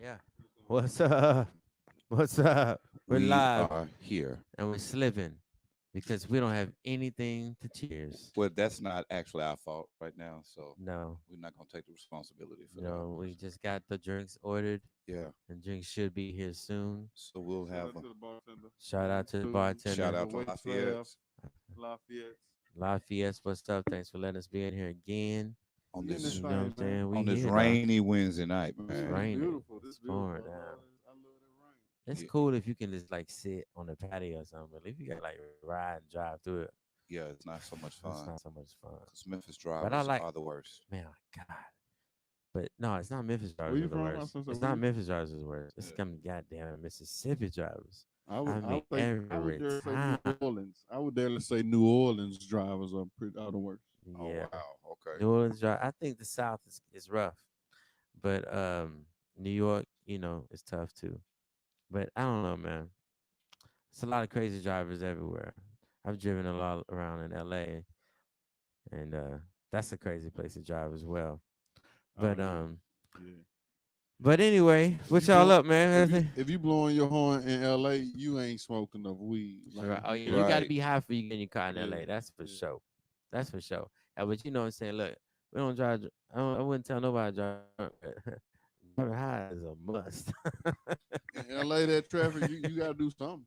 Yeah. What's up? What's up? We're We live are here. and we're slipping because we don't have anything to cheers. Well, that's not actually our fault right now, so No, we're not gonna take the responsibility for that. no, we just got the drinks ordered Yeah. and drinks should be here soon. So we'll Shout have out a to the bartender. Shout out to the shout bartender. The out to wait staff, Lafayette Lafayette. Lafayette, what's up? Thanks for letting us be in here again. on We in this this You know what I'm thing, man. saying? We on this here though. rainy Wednesday night, It's Yeah, man. it's raining. beautiful. This It's beautiful. pouring down. I love that rain. It's Yeah, cool if you can just like sit on the patio or something. But if you gotta like ride and drive through it, yeah, it's not so much it's fun not so much fun. because Memphis But I drivers like, are the worst. man, God. But no, it's not Memphis Where drivers are you the from? I was worst. gonna say, It's where not you? Memphis drivers is the worst. It's Yeah. them goddamn Mississippi drivers. I I would mean, think I would every dare say New time. Orleans. I would dare say New Orleans drivers are the worst. Oh Yeah. wow. Okay. New Orleans drive. I think the South is rough. But New York, it's tough too. But I don't know, man. It's a lot of crazy drivers everywhere. I've driven a lot around in LA, and that's a crazy place to drive as well. Oh But yeah, um yeah. but anyway, If what you y'all blow, up, man? Everything? if you blowing your horn in L.A., you ain't smoking enough weed. Like Right. Oh yeah, you got to Right. be high for you get in your car in yeah, LA. That's for yeah. sure. That's for sure. But you know what I'm saying? Look, we don't drive. I wouldn't tell nobody to drive drunk. Driving high is a must. In L.A., that traffic, you got to do something.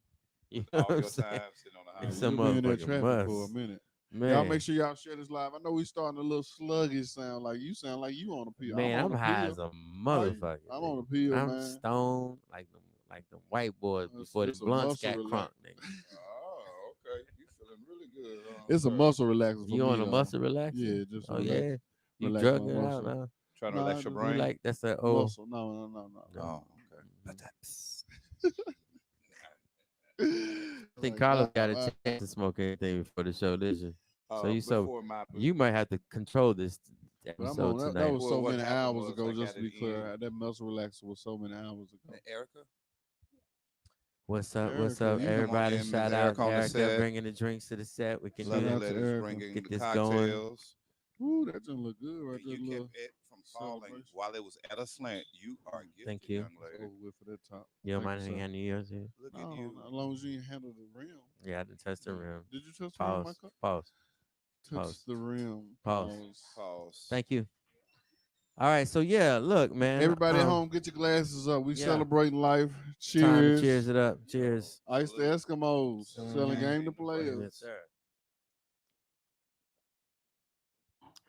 You know All what I'm your saying? time sitting on the Yeah, It's a highway. you'll be in that motherfucking traffic for a must, minute. Y'all make man. sure y'all share this live. I know we starting a little sluggish sound. Like you sound like you on a pill. I'm Man, on I'm a high pill. as a I, motherfucker, I'm on nigga. a pill, I'm man. stoned like the white boys before the It's a blunts muscle got relax. crunk, nigga. Oh, okay. You feeling really good, huh? It's a Okay. muscle relaxer for You on me a though. muscle relaxer? Yeah, just to Oh relax, yeah, you relax my drug it out muscle. now. Trying to Nah, relax your just You brain. like that's a oh. muscle. No, no, no, no, No. Oh, okay. Mhm. I don't think like Carlos nah, got a man. chance to smoke anything before the show, did you? So Before my you might have to control this But I'm on episode that. That tonight. was well, so what many happened hours was I ago. got Just to it be in. clear, that muscle relaxer was so many hours ago. Erica, What's up? What's Erica, up, you you come on everybody? in, Miss Shout out Erica on the Erica set. bringing the drinks to the set. We can do shout Lovely this. out to ladies Erica. bringing Get the this going. cocktails. Ooh, that just look good right And there. you kept Little it from falling celebration. while it was at a slant. You are Thank gifted, you. young It's lady. over with for that top. You don't Thank you, mind sir. handing yours here? Look at No, you. as long as you ain't handle the rim. Yeah, I did touch the rim. Did you touch the rim, Pause. Michael? Pause. Touch Pause. the rim. Pause. Pause. Pause. Thank you. All right. So yeah, look, man. Everybody at home, get your glasses up. We Yeah. celebrating life. Time to cheers Cheers. it up. Cheers. Ice the Salute. Eskimos. Salute Selling Mhm. game to champagne to players. Yes, players. sir.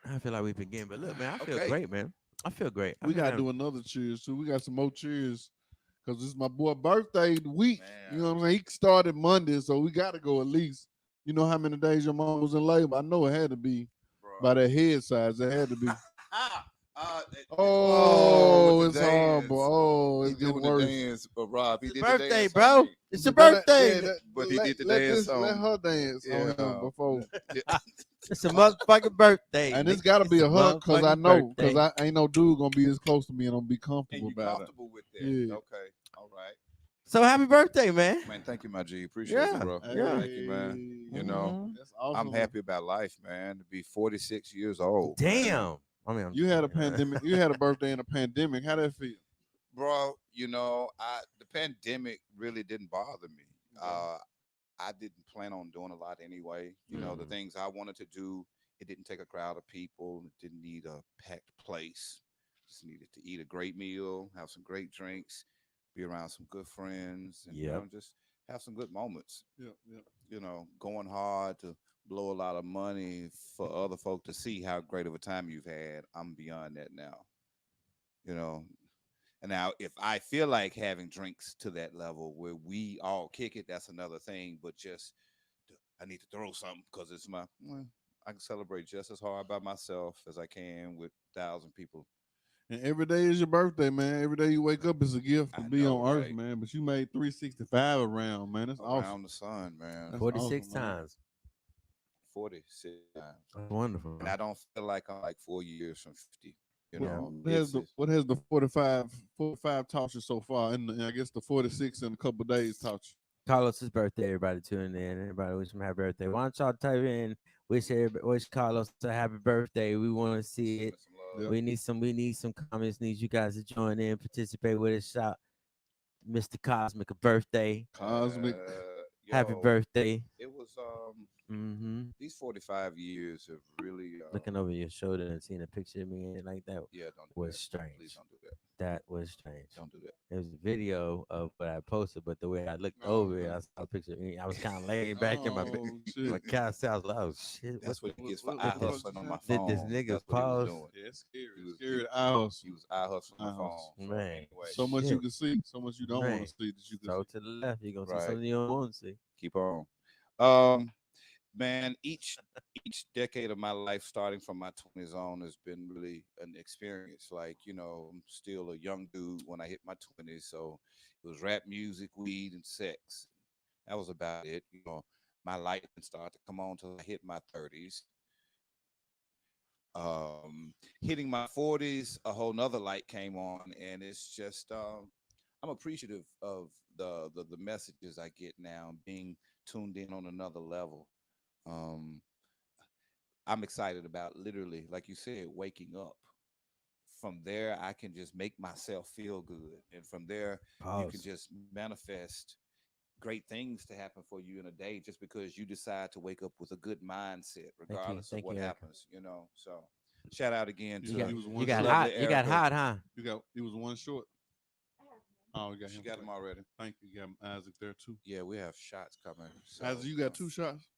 I feel like we begin, but look, man, I feel Okay. great, man. I feel great. We gotta do another cheers too. We got some more cheers. Cause this is my boy birthday week. You Man. know what I'm saying? He started Monday, so we gotta go at least. You know how many days your mom was in labor? I know it had to be by Bro. that head size. It had to be. Oh, with Oh, the it's horrible. dance. Oh, He it's getting doing the worse. dance, but Rob, It's he his did the birthday, dance on bro. me. It's your But birthday. But he let, did the let dance this let on. her dance on Yeah. him before. Yeah. It's a motherfucking birthday. And it's Nigga. gotta It's be a a hug cause I motherfucking know, cause birthday. I ain't no dude gonna be this close to me and I'm be And comfortable you about it. comfortable with that. Yeah. Okay. All right. So happy birthday, man. Man, thank you, my G. Appreciate you, Yeah, bro. yeah. Thank you, man. Hey, You know, Hmm. that's I'm awesome. happy about life, man. To be 46 years old, man. Damn. I mean, I'm You just had a playing. pandemic. You had a birthday in a pandemic. How that feel? Bro, the pandemic really didn't bother me. Okay. I didn't plan on doing a lot anyway. The Mhm. things I wanted to do, it didn't take a crowd of people. It didn't need a packed place. Just needed to eat a great meal, have some great drinks, be around some good friends, and Yep. just have some good moments. Yep. Yep. Going hard to blow a lot of money for other folk to see how great of a time you've had. I'm beyond that now. You know, and now, if I feel like having drinks to that level where we all kick it, that's another thing. But just, I need to throw something because it's I can celebrate just as hard by myself as I can with 1,000 people. And every day is your birthday, man. Every day you wake up is a gift to I be know, on Earth, right? man. But you made 365 around, man. That's awesome. Around the sun, man. That's 46 awesome, man. times. 46 times. That's wonderful. And I don't feel like I'm like 4 years from 50. Yeah. What has the 45 taught you so far? And I guess the 46 in a couple of days taught you. Carlos's birthday. Everybody tuning in. Everybody wish him happy birthday. Why don't y'all type in wish Carlos a happy birthday? We want to see it. Send me some Yep. We need some comments. Need you guys to join in, participate with us. Shout Mr. Cosmic a birthday. Cosmic. Happy Yo, birthday. it was Mm-hmm. these 45 years have really Looking over your shoulder and seeing a picture of me in it like that yeah, don't do was that. Please strange. don't do that. That was strange. Don't do that. It was a video of what I posted, but the way I looked Oh, over it, okay. I saw a picture of me. I was kind of laying back in Oh my shit. couch. I was like, oh shit, That's what he gets for eye did What the fuck hustling just on my happened? this phone. nigga That's what he was pause? doing. Yeah, it's scary. He It's was scary he, to eye hustle. he was eye hustling on Eye my phone. hustle. So Man, anyway, So much you shit. can see, so much you don't want Man, to see that you can so see. to the left, you're gonna see right, something you don't want to see. keep on. Um, man, each decade of my life, starting from my 20s on, has been really an experience. Like, I'm still a young dude when I hit my 20s, so it was rap music, weed, and sex. That was about it. My light didn't start to come on till I hit my 30s. Hitting my 40s, a whole nother light came on, and it's just I'm appreciative of the messages I get now, being tuned in on another level. Um, I'm excited about, literally, like you said, waking up. From there, I can just make myself feel good, and from there, you can Pause. just manifest great things to happen for you in a day just because you decide to wake up with a good mindset, regardless of Thank what you, Erica. happens. So, shout out again You, to you was You one got the short. lovely hot. You got Erica. hot, huh? You was one short. Oh, you got She him. got them already. Thank you. You got Isaac there too. Yeah, we have shots coming. Isaac, So, you got two shots.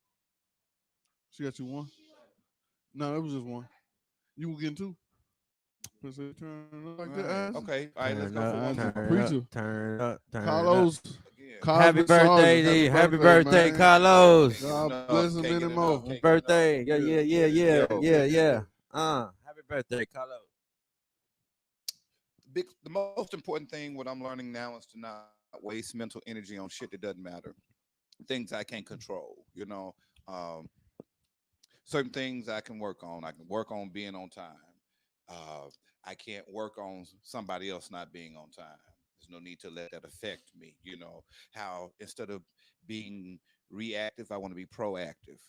She got you one. No, that was just one. You were getting two. Turn it up like all that, right, Isaac. okay, all right. Let's Turn go for up, one Isaac, more turn up, preacher. turn up, turn up. Carlos, again. Happy Cosmic birthday, Sergeant. Happy D. Happy birthday, birthday, man. Carlos. Can't get God enough. bless him Can't get anymore. enough. Can't get enough. Birthday. Yeah, yeah, yeah, yeah, Yo, yeah, yeah. Happy birthday, Carlos. the most important thing, what I'm learning now, is to not waste mental energy on shit that doesn't matter, things I can't control. Certain things I can work on. I can work on being on time. Uh, I can't work on somebody else not being on time. There's no need to let that affect me. How instead of being reactive, I want to be proactive.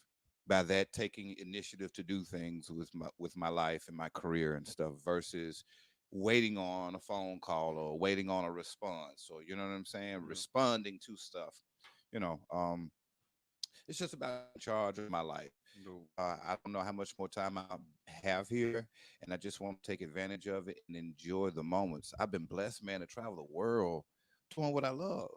By that, taking initiative to do things with my life and my career and stuff, versus waiting on a phone call or waiting on a response, or you know what I'm saying, Yeah. responding to stuff. You know, it's just about taking charge of my life. No. I don't know how much more time I have here, and I just want to take advantage of it and enjoy the moments. I've been blessed, man, to travel the world doing what I love.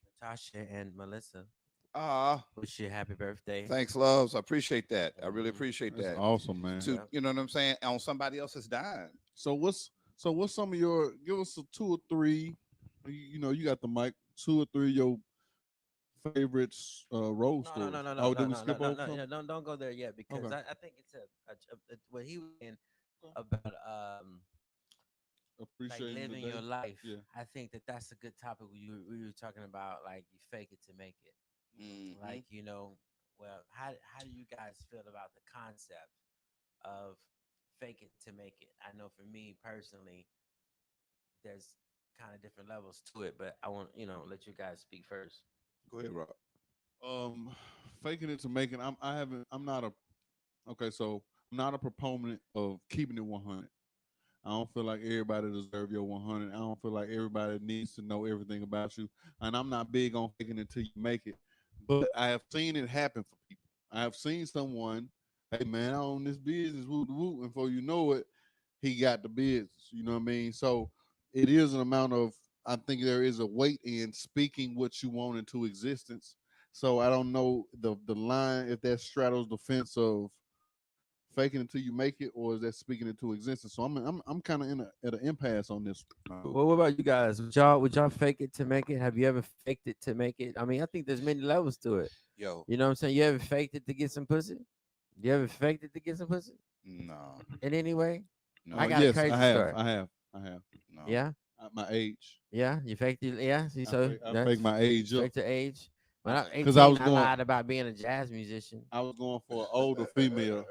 Natasha and Melissa, Ah, wish you a happy birthday. thanks, loves. I appreciate that. I really Mm-hmm. appreciate That's that. awesome, man. To Yeah. you know what I'm saying, on somebody else's dime. So what's some of your give us a two or three. You got the mic. Two or three of your favorites role No, no, stories. no, no, no, Oh, no, did we no, no, skip no, over no. some? Yeah, don't go there yet because Okay. I think it's what he was saying about like Appreciating the living day. your life. Yeah. I think that that's a good topic. We were talking about like you fake it to make it. Hmm. Like well, how do you guys feel about the concept of fake it to make it? I know for me personally, there's kind of different levels to it, but I want let you guys speak first. Go ahead, Rob. Um, faking it to making. I haven't. I'm not a. Okay, so I'm not a proponent of keeping it 100. I don't feel like everybody deserve your 100. I don't feel like everybody needs to know everything about you. And I'm not big on faking it until you make it. But I have seen it happen for people. I have seen someone, hey man, I own this business, woo woo, and before you know it, he got the business. You know what I mean? So it is an amount of. I think there is a weight in speaking what you want into existence. So I don't know the line if that straddles the fence of faking until you make it, or is that speaking into existence? So I'm kind of at an impasse on this. Well, what about you guys? Would y'all fake it to make it? Have you ever faked it to make it? I mean, I think there's many levels to it. Yo, You know what I'm saying? You ever faked it to get some pussy? You ever faked it to get some pussy? no, In any way? I no, got a Yes, I crazy have, story. I have, I have. no. Yeah, At my age, yeah. You faked it. Yeah. See, so I that's fake my age up fake the age. When I was because I 18, was I going, lied about being a jazz musician. I was going for an older female.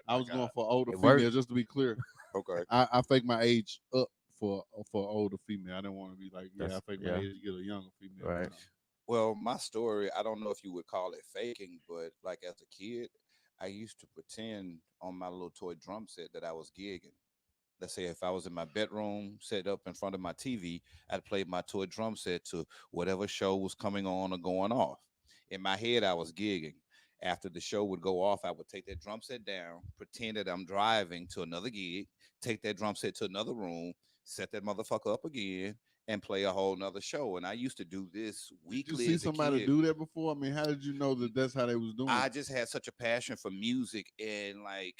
I My was going God. for an older It female. worked. Just to be clear, Okay. I fake my age up for an older female. I didn't want to be like, yeah, I That's fake my yeah. age to get a younger female. Right. No. Well, my story, I don't know if you would call it faking, but like as a kid, I used to pretend on my little toy drum set that I was gigging. Let's say if I was in my bedroom, set up in front of my TV, I'd play my toy drum set to whatever show was coming on or going off. In my head, I was gigging. After the show would go off, I would take that drum set down, pretend that I'm driving to another gig, take that drum set to another room, set that motherfucker up again, and play a whole nother show. And I used to do this Did you weekly see as a somebody kid. do that before? I mean, how did you know that that's how they was doing I it? just had such a passion for music and like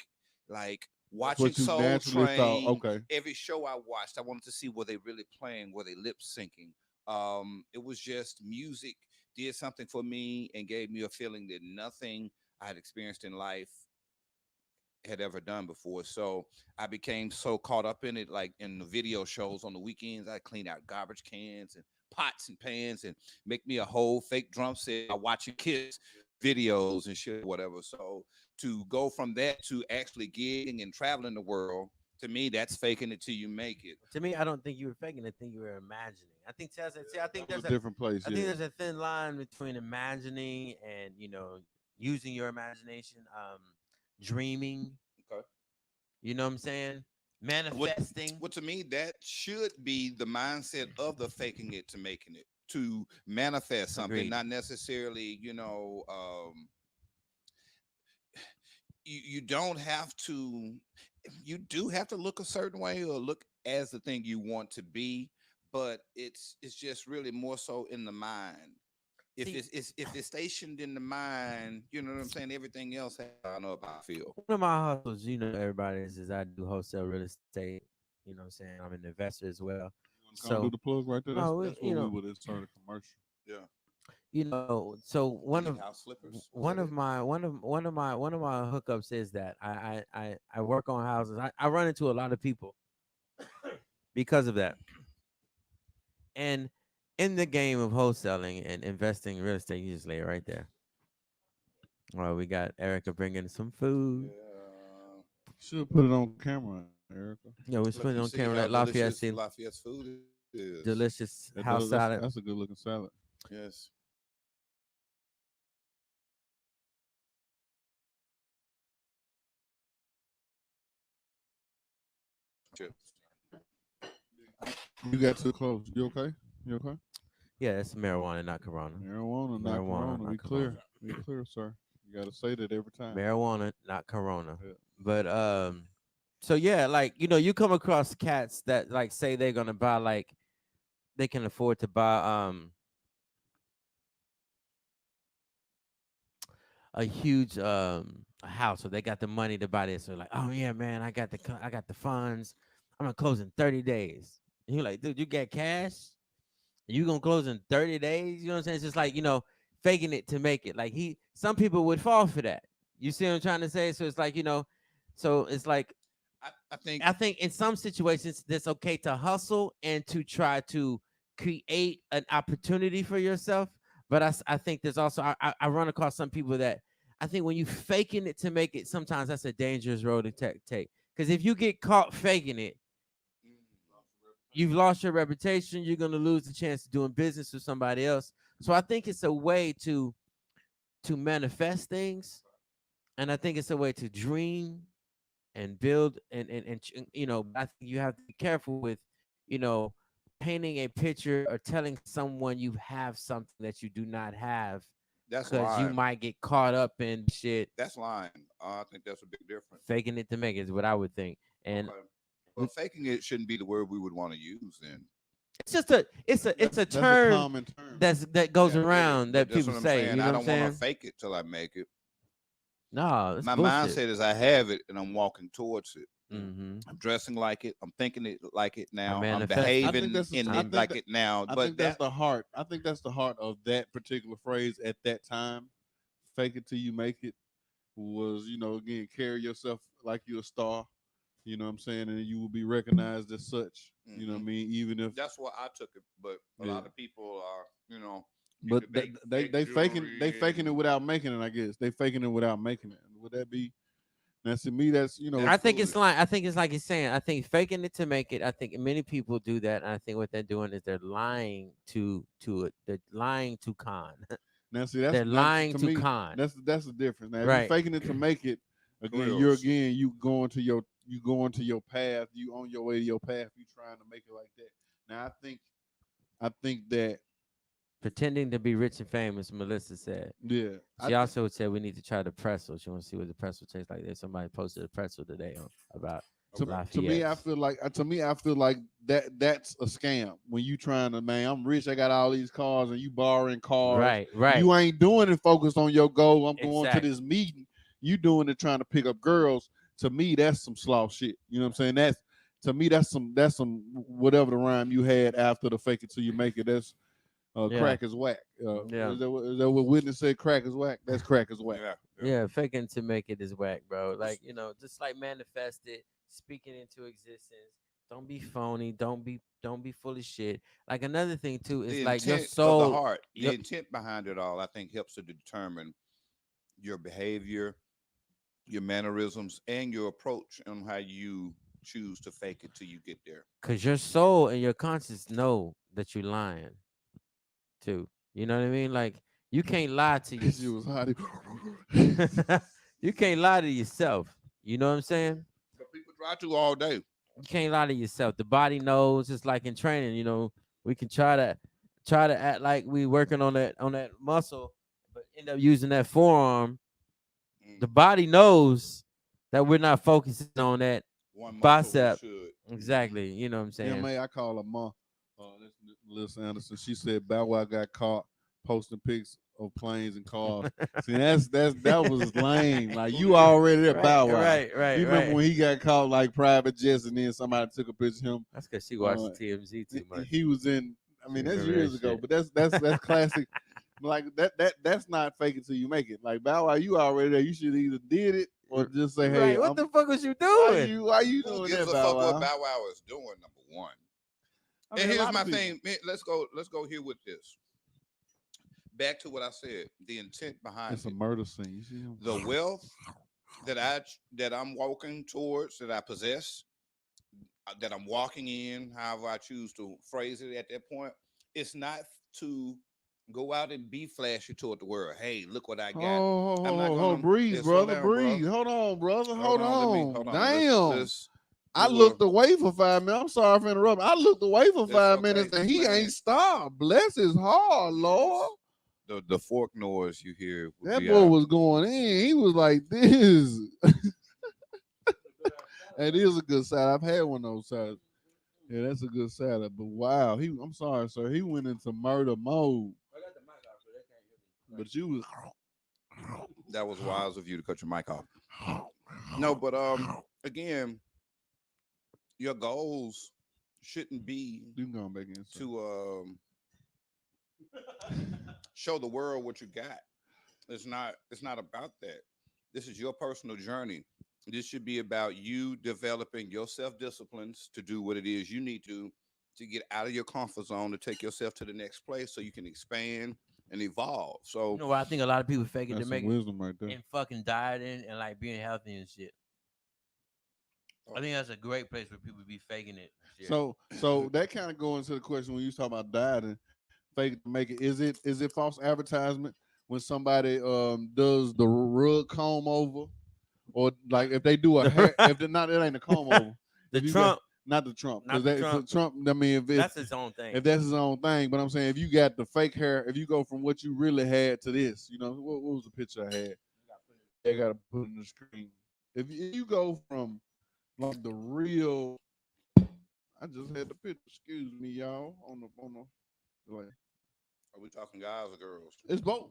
That's watching what you Soul naturally thought. Train. Okay, Every show I watched, I wanted to see were they really playing, were they lip syncing. It was just music did something for me and gave me a feeling that nothing I had experienced in life had ever done before. So I became so caught up in it, like in the video shows on the weekends. I clean out garbage cans and pots and pans and make me a whole fake drum set by watching Kiss videos and shit, whatever. So to go from that to actually gigging and traveling the world, to me, that's faking it till you make it. To me, I don't think you were faking. I think you were imagining. I think Tess, see, that was a different place. I think Yeah, there's a thin line between imagining and using your imagination, dreaming. Okay. You know what I'm saying? What Manifesting. what to me that should be the mindset of the faking it to making it to manifest something, Agreed. not necessarily, you don't have to you do have to look a certain way or look as the thing you want to be, but it's just really more so in the mind. If See, if it's stationed in the mind, you know what I'm saying, everything else has to line up, I feel. one of my hustles, everybody is I do wholesale real estate. You know what I'm saying? I'm an investor as well. you want to come So, do the plug right there? no, That's what we would insert a commercial. Yeah. so Any house flippers, is one that of it? my one of my hookups is that I work on houses. I run into a lot of people because of that. And in the game of wholesaling and investing in real estate, you just lay it right there. Well, we got Erica bringing some food. Yeah. Should put it on camera, Erica. Yeah, we're Let putting them on see camera how that Lafayette delicious see Lafayette's food is. delicious That house does. salad. That's a good looking salad. Yes. Chips. You got too close. You okay? You okay? Yeah, it's marijuana, not Corona. Marijuana, not Marijuana, corona. not We Corona. clear. We clear, sir. You got to say that every time. Marijuana, not Corona. Yeah. But so yeah, like you come across cats that like say they're gonna buy like they can afford to buy a huge a house, or they got the money to buy this. So like, oh yeah, man, I got the funds. I'm gonna close in 30 days. And you're like, dude, you got cash? You gonna close in 30 days? You know what I'm saying? It's just like, faking it to make it. Like some people would fall for that. You see what I'm trying to say? So it's like, so it's like I think I think in some situations it's okay to hustle and to try to create an opportunity for yourself. But I think there's also I run across some people that I think when you faking it to make it, sometimes that's a dangerous road to take. Because if you get caught faking it, you've lost your reputation. You're gonna lose the chance of doing business with somebody else. So I think it's a way to manifest things, and I think it's a way to dream and build but I think you have to be careful with you know painting a picture or telling someone you have something that you do not have, that's because you lying. might get caught up in shit. That's lying. I think that's a big difference. Faking it to make it is what I would think. And Okay. Well, faking it shouldn't be the word we would want to use then. it's just a it's a That's a term common term. that goes Yeah, it is. around But that that's people what I'm say, saying. you know I what I'm don't want to saying? fake it till I make it. No, it's My bullshit. mindset is I have it and I'm walking towards it. Mm-hmm. I'm dressing like it. I'm thinking it like it I'm now. I'm I manifesting. think behaving that's. in I it I'm think like that. it now. I But think that's that the heart. I think that's the heart of that particular phrase at that time. Fake it till you make it was, again, carry yourself like you're a star. You know what I'm saying, and you will be recognized as such. You know what hmm I mean, even if that's what I took it. But a yeah. lot of people are, get But the big they fake they faking it jewelry, without making it. I guess they faking it without making it. Would that be? Now, to me, that's that's I think foolish. it's like he's saying. I think faking it to make it. I think many people do that. And I think what they're doing is they're lying to it. They're lying to con. now see that's They're not lying to to me. con. That's the difference. Now, if you Right. faking it to make it, again, Grills. you going to your you going to your path, you on your way to your path, you trying to make it like that. Now I think that Pretending to be rich and famous, Melissa said. yeah, I She think also said we need to try the pretzel. She wants to see what the pretzel tastes like. There's somebody posted a pretzel today about Okay. to me, I Lafayette's. feel like that's a scam. When you trying to, man, I'm rich, I got all these cars, and you borrowing cars. Right, right. You ain't doing it focused on your goal. I'm going to Exactly. this meeting. You doing it trying to pick up girls. To me, that's some sloth shit. You know what I'm saying? That's to me, that's some whatever the rhyme you had after the fake it till you make it. That's Yeah, crack is whack. yeah, Is that what Witness said? Crack is whack. That's crack is whack. Yeah. Yeah. yeah. Faking to make it is whack, bro. Like, just like manifest it, speaking into existence. Don't be phony. Don't be full of shit. Like another thing too is The like your intent of the soul. heart, the Your intent behind it all, I think helps to determine your behavior, your mannerisms, and your approach on how you choose to fake it till you get there. Cause your soul and your conscience know that you're lying too. You know what I mean? Like you can't lie to your That shit was hot. you can't lie to yourself. You know what I'm saying? But people try to all day. You can't lie to yourself. The body knows. It's like in training. We can try to act like we working on that muscle, but end up using that forearm. Mm, The body knows that we're not focusing on that one muscle we bicep. should. Hmm. Exactly. You know what I'm saying? MA, I call her Ma. That's Melissa Anderson. She said Bow Wow got caught posting pics of planes and cars. See, that was lame. Like Who you did? already there, Right, Bow Wow. right, right, You remember right. when he got caught like private jets, and then somebody took a picture of him. That's because she Uh, watches TMZ too much. he was in. I She mean, that's remember that years ago, shit. but that's classic. Like that's not fake it till you make it. Like Bow Wow, you already there. You should either did it or just say, hey, Right. What the fuck was you why doing? you Who doing gives that, a Bow fuck what Wow? Bow Wow is doing? Number one. I And mean, a here's lot my of people. thing. Man, let's go here with this. Back to what I said. The intent behind It's a it. murder scene. You see him? The wealth that I'm walking towards, that I possess, that I'm walking in, however I choose to phrase it at that point, it's not to go out and be flashy toward the world. Hey, look what I got. I'm not Hold, gonna breathe, slow brother, down, bro. breathe. Hold on, brother, Hold hold on, let me hold on. on. Damn. Let's I do a looked away for 5 minutes. I'm sorry for interrupting. I looked away for that's 5 minutes okay, and he man. ain't stopped. Bless his heart, Lord. It's the fork noise you hear would That be boy was going in. He was like this. It is a good side. I've had one of those sides. Yeah, that's a good salad. But wow, I'm sorry, sir. He went into murder mode. But you was that was wise of you to cut your mic off. No, but again, your goals shouldn't be you can go back in, sir. to show the world what you got. It's not about that. This is your personal journey. This should be about you developing your self-disciplines to do what it is you need to get out of your comfort zone, to take yourself to the next place so you can expand and evolve. You So know what? I think a lot of people fake it to That's some make it wisdom right there. in fucking dieting and like being healthy and shit. I think that's a great place where people be faking it and shit. So that kind of go into the question when you talk about dieting, fake it to make it. Is it false advertisement when somebody does the rug comb over, or like if they do a hair, if they're not, it ain't a comb over. The If you got Trump, not the Trump, because not the that for Trump. Trump, I mean, That's his own thing. if that's his own thing, but I'm saying if you got the fake hair, if you go from what you really had to this, what was the picture I had? I gotta put it in the screen. If you go from like the real, I just had the picture. Excuse me, y'all. Like are we talking guys or girls? it's both.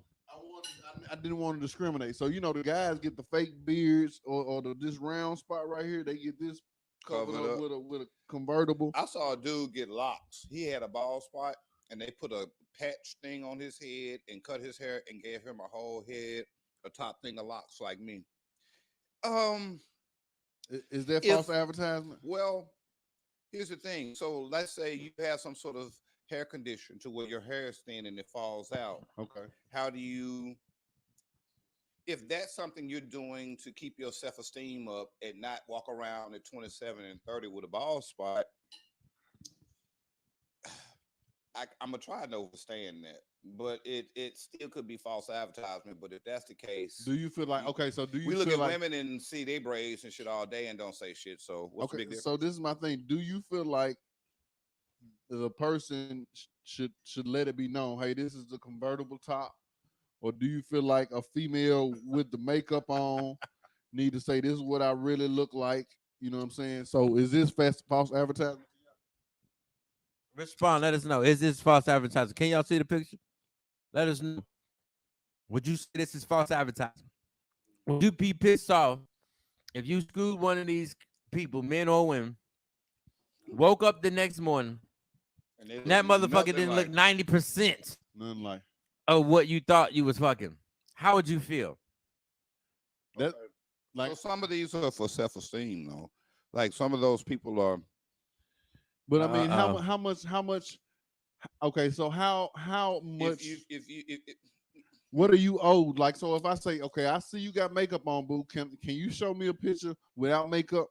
I didn't want to discriminate. So the guys get the fake beards or this round spot right here. They get this covered Covered up up. with a convertible. I saw a dude get locks. He had a bald spot, and they put a patch thing on his head and cut his hair and gave him a whole head, a top thing of locks like me. Um, Is that if false advertisement? well, here's the thing. So let's say you have some sort of hair condition to where your hair is thin and it falls out. Okay. How do you, if that's something you're doing to keep your self-esteem up and not walk around at 27 and 30 with a bald spot, I'm gonna try to overstand that, but it still could be false advertisement. But if that's the case, Do you feel like you, okay? So do you we look feel at like women and see they braids and shit all day and don't say shit. So what's the okay? big So difference? this is my thing. Do you feel like the person should let it be known? Hey, this is the convertible top, or do you feel like a female with the makeup on need to say this is what I really look like? You know what I'm saying? So is this fast false advertising? Respond. Let us know. Is this false advertising? Can y'all see the picture? Let us know. Would you say this is false advertising? Would you be pissed off if you screwed one of these people, men or women, woke up the next morning And they and look that motherfucker nothing didn't look like. 90% Nothing like of what you thought you was fucking? How would you feel? that. Okay. So Like, some of these are for self esteem, though. Like some of those people are. but I mean, Uh-oh. how much? Okay, so how If much? you if you if, What are you owed? Like, so if I say, okay, I see you got makeup on, boo. Can you show me a picture without makeup?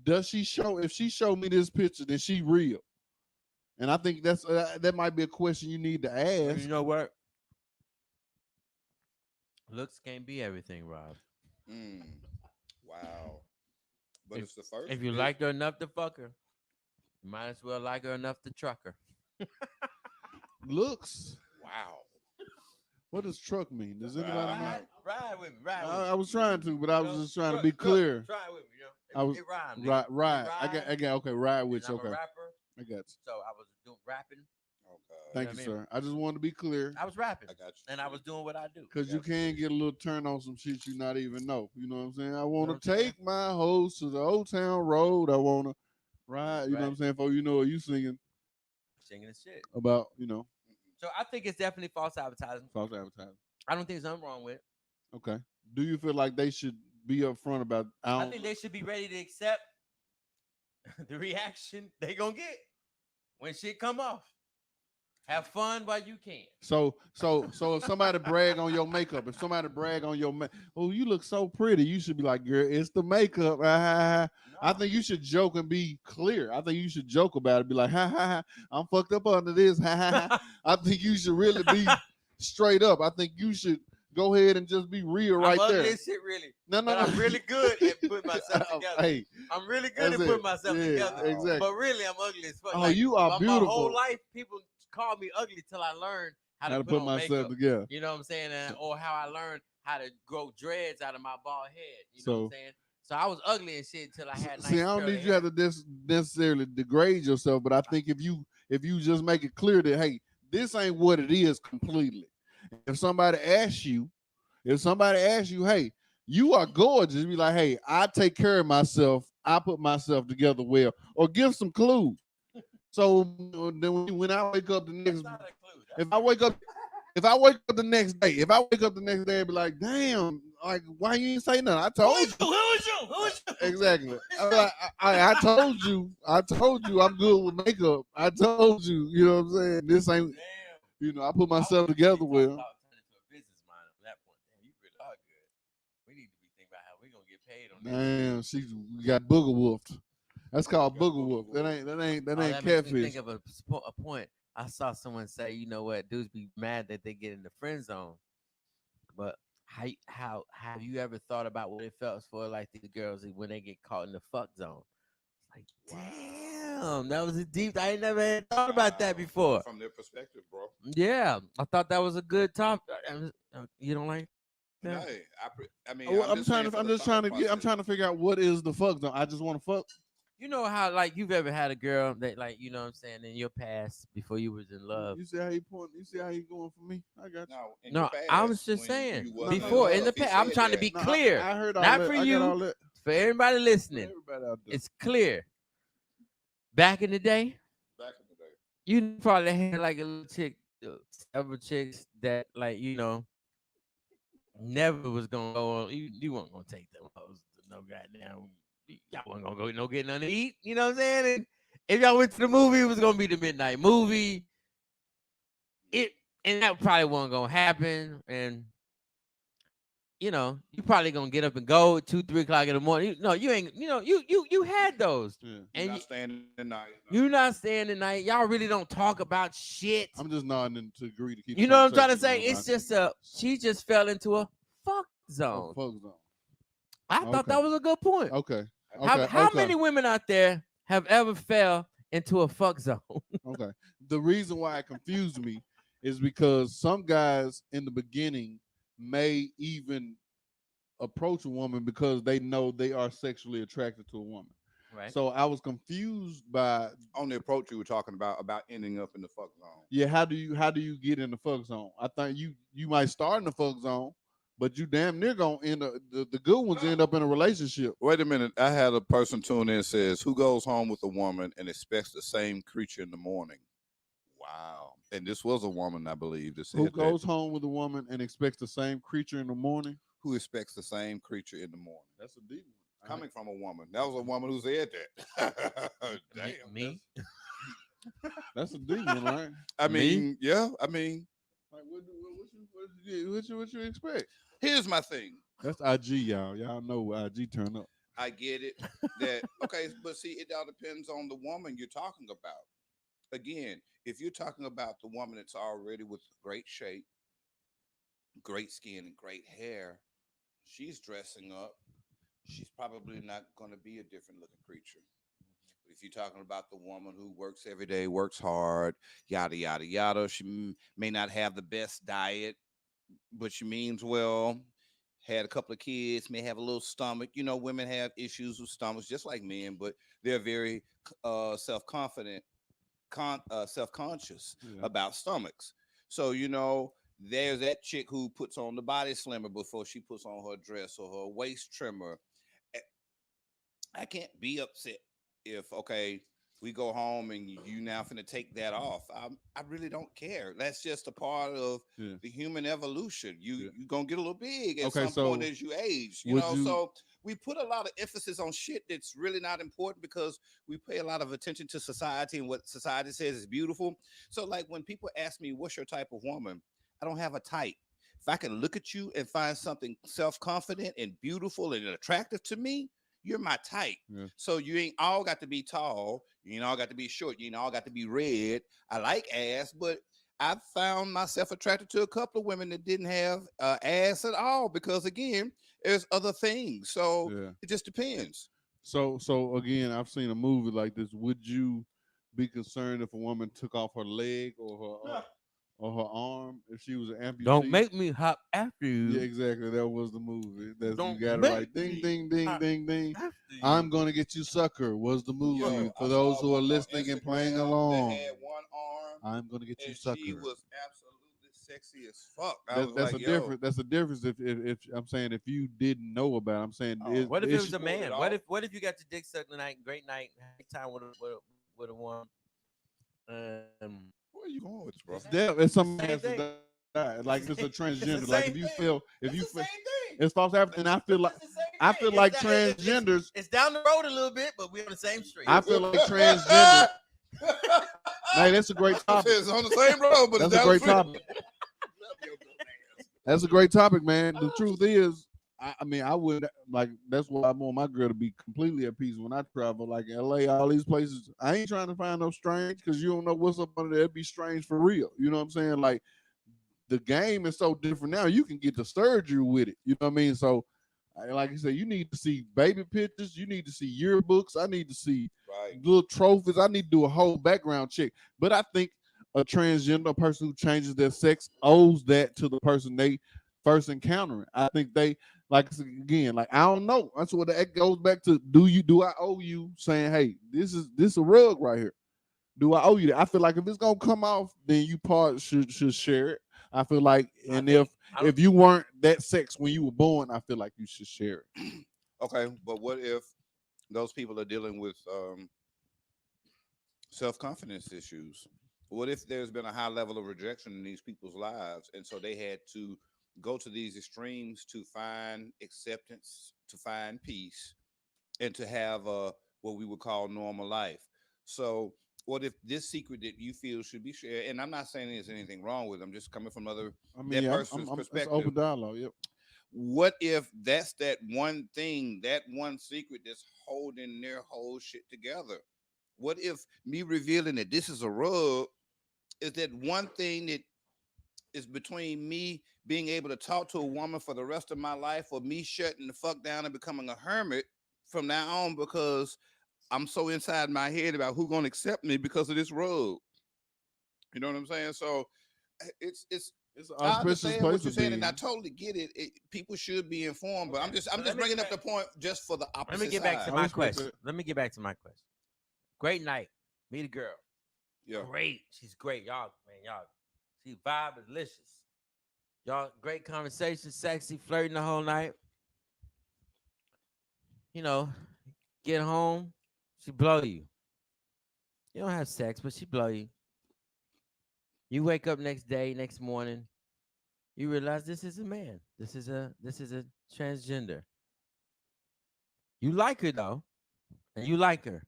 Does she show? If she show me this picture, then she real. And I think that might be a question you need to Well, you ask. know what? Looks can't be everything, Rob. mm, wow. But If it's the first. if you It, like her enough to fuck her, you might as well like her enough to truck her. Looks. wow. What does truck mean? Does anybody know? Uh, Ride with me, ride with me. I was trying to, but I You was know, just trying to truck, be truck, clear. try it with me. You know, I was it rhyme, nigga. right, right. It I got okay. Ride and with you. I'm a Okay, rapper, I got you. so I was doing rapping. oh God. You know Thank what you, I mean? sir. I just wanted to be clear I was rapping, I got and I was doing what I do. I because you got you. can get a little turn on some shit you not even know. You know what I'm saying? I You know what want I'm to saying? take my hoes to the old town road. I want to ride. You know what Right, I'm saying? For you know, you singing singing the shit. about So I think it's definitely false advertising. false advertising. I don't think there's nothing wrong with it. Okay. Do you feel like they should be upfront about? I I don't. think they should be ready to accept the reaction they gonna get when shit come off. Have fun while you can. So if somebody brag on your makeup, if somebody brag on your oh, you look so pretty, you should be like, girl, it's the makeup. I No. think you should joke and be clear. I think you should joke about it. Be like, ha ha ha, I'm fucked up under this. Ha ha ha. I think you should really be straight up. I think you should go ahead and just be real I'm right ugly there. as shit, really. No, no, But no. I'm really good at putting myself together. Hey, I'm really good that's at it. putting myself Yeah, together. exactly. But really, I'm ugly as fuck. Oh, Like you are my whole beautiful. life, people call me ugly till I learned how to How to put put on myself makeup. together. You know what I'm saying? Or how I learned how to grow dreads out of my bald head. You know what I'm So saying? So I was ugly and shit until I had see, nice I don't curly need you to hair. have to necessarily degrade yourself, but I think if you just make it clear that hey, this ain't what it is completely. And if somebody asks you, hey, you are gorgeous, be like, hey, I take care of myself. I put myself together well, or give some clues. So then when I wake up the That's next, not a clue. if That's I wake up if I wake up the next day and be like, damn, like why you ain't say nothing? I who told is you. you? Who is you? Who is you? Exactly. I told you I'm good with makeup. I told you, you know what I'm saying? This ain't, Damn. I put I was myself just really together well. turn into a business mind on that point. Damn, you really are good. We need to be thinking about how we're gonna get paid on this. Damn, she got booger wolfed. That's called Got booger booger wolf. That wolf. ain't that ain't that Oh, ain't that makes me catfish. think of a point. I saw someone say, you know what, dudes be mad that they get in the friend zone. But how have you ever thought about what it felt for like these girls when they get caught in the fuck zone? Like, damn, that was a deep. I ain't never had thought about that Wow. before. From their perspective, bro. Yeah, I thought that was a good topic. You don't like No, that? I mean, Well, I'm just saying for I'm the just thought trying to get. I'm process. trying to figure out what is the fuck zone. I just want to fuck. You know how like you've ever had a girl that like you know what I'm saying in your past before you was in love. You see how he point? You see how he going for me? I got you. No, in your No, I was past, just when saying you No, wasn't no, in before no. in the love, he past. I'm said trying to be that. No, clear, I heard all not that. for I got you, all that. for everybody For listening. everybody out there. It's clear. Back in the day, Back in the day. you probably had like a little chick, several chicks that like never was gonna go on. You weren't gonna take them hoes to no goddamn. Y'all wasn't gonna go no get nothing to eat. You know what I'm saying? And if y'all went to the movie, it was gonna be the midnight movie. It and that probably wasn't gonna happen. And you probably gonna get up and go at 2, 3 o'clock in the morning. No, you ain't. You had those, Yeah. You're and not staying the night. you not staying the night. Y'all really don't talk about shit. I'm just nodding to agree to keep the You know what I'm trying to conversation say? going. It's just she just fell into a fuck A zone. fuck zone. I thought Okay. that was a good point. Okay. How Okay. how Okay. many women out there have ever fell into a fuck zone? Okay. The reason why it confused me is because some guys in the beginning may even approach a woman because they know they are sexually attracted to a woman. Right. So I was confused by, On the approach you were talking about ending up in the fuck zone. yeah, how do you get in the fuck zone? I think you might start in the fuck zone, but you damn near gonna end up, the good ones end up in a relationship. Wait a minute. I had a person tune in and says, "Who goes home with a woman and expects the same creature in the morning?" Wow. And this was a woman, I believe, that Who said that. goes home with a woman and expects the same creature in the morning? Who expects the same creature in the morning? That's a deep one. Coming from a woman. That was a woman who said that. Damn. Me? That's a deep one, right? I Me? mean, yeah. I mean, Like what you expect? here's my thing. That's IG, y'all. Y'all know what IG turn up. I get it. That okay, but see, it all depends on the woman you're talking about. Again, if you're talking about the woman that's already with great shape, great skin, and great hair, she's dressing up. She's probably not going to be a different looking creature. But if you're talking about the woman who works every day, works hard, yada yada yada, she may not have the best diet, but she means well. Had a couple of kids, may have a little stomach. You know, women have issues with stomachs just like men, but they're very self confident, self conscious Yeah. about stomachs. So there's that chick who puts on the body slimmer before she puts on her dress or her waist trimmer. I can't be upset if okay we go home and you now finna take that off. I really don't care. That's just a part of Yeah. the human evolution. You Yeah. you gonna get a little big at Okay, some point so as you age. would you So we put a lot of emphasis on shit that's really not important because we pay a lot of attention to society and what society says is beautiful. So like when people ask me what's your type of woman, I don't have a type. If I can look at you and find something self-confident and beautiful and attractive to me, you're my type. yeah. So you ain't all got to be tall. You ain't all got to be short. You ain't all got to be red. I like ass, but I found myself attracted to a couple of women that didn't have ass at all because again, there's other things. So Yeah. it just depends. So again, I've seen a movie like this. Would you be concerned if a woman took off her leg or her arm if she was an Don't amputee? make me hop after Yeah, you. exactly. That was the movie. That's you Don't got it right. make Ding, me ding, ding, hop ding, ding. after I'm you. gonna get you, sucker. Was the movie Yo, for I those saw a who are woman on listening and playing Instagram that along? had one arm I'm gonna get you, and she sucker. was absolutely sexy as fuck. I That was that's like, a yo, difference. That's a difference. If I'm saying if you didn't know about, it, I'm saying oh, What if it is was she, a pulled it man? What off. if you got your dick sucked tonight, great night, had a great time with a woman? Where are you going with this, bro? it's death. If It's the somebody same has to thing. die, like if it's a It's transgender, the like if same you thing. feel if It's you the feel same thing. it's false advertising, and It's the same I thing. feel like transgenders. It's down the road a little bit, but we're on the same street. I feel like transgender. Hey, that's a great topic. It's on the same road, but it's That's a down the great street. topic. That's a great topic, man. The truth is, I mean, I would like. That's why I want my girl to be completely at peace when I travel, like LA, all these places. I ain't trying to find no strange because you don't know what's up under there. It'd be strange for real. You know what I'm saying? Like the game is so different now. You can get the surgery with it. You know what I mean? So, like you said, you need to see baby pictures. You need to see yearbooks. I need to see Right. little trophies. I need to do a whole background check. But I think a transgender person who changes their sex owes that to the person they first encountering. I think they like again, like I don't know. That's what that goes back to. Do I owe you saying, hey, this a rug right here? Do I owe you that? I feel like if it's gonna come off, then you part should share it. I feel like, I and think I don't. if you weren't that sex when you were born, I feel like you should share it. Okay, but what if those people are dealing with self confidence issues? What if there's been a high level of rejection in these people's lives, and so they had to go to these extremes to find acceptance, to find peace, and to have what we would call normal life? So, what if this secret that you feel should be shared? And I'm not saying there's anything wrong with it. I'm just coming from I mean, that yeah, person's it's perspective. open dialogue. Yep. what if that's that one thing, that one secret that's holding their whole shit together? What if me revealing that this is a rug is that one thing that is between me being able to talk to a woman for the rest of my life, or me shutting the fuck down and becoming a hermit from now on because I'm so inside my head about who's gonna accept me because of this rug. You know what I'm saying? So it's It's an I auspicious understand place what to you're saying, and be I in. totally get it. People should be informed, but Okay, I'm so just bringing up the point just for the let me opposite get back to side. I my respect question. that. Let me get back to my question. Great night, meet a girl. Yeah. Great, she's great, y'all. Man, y'all, she vibe is delicious. Y'all, great conversation, sexy, flirting the whole night. You know, get home, she blow you. You don't have sex, but she blow you. You wake up next day, next morning, you realize this is a man. This is a transgender. You like her though, and you like her.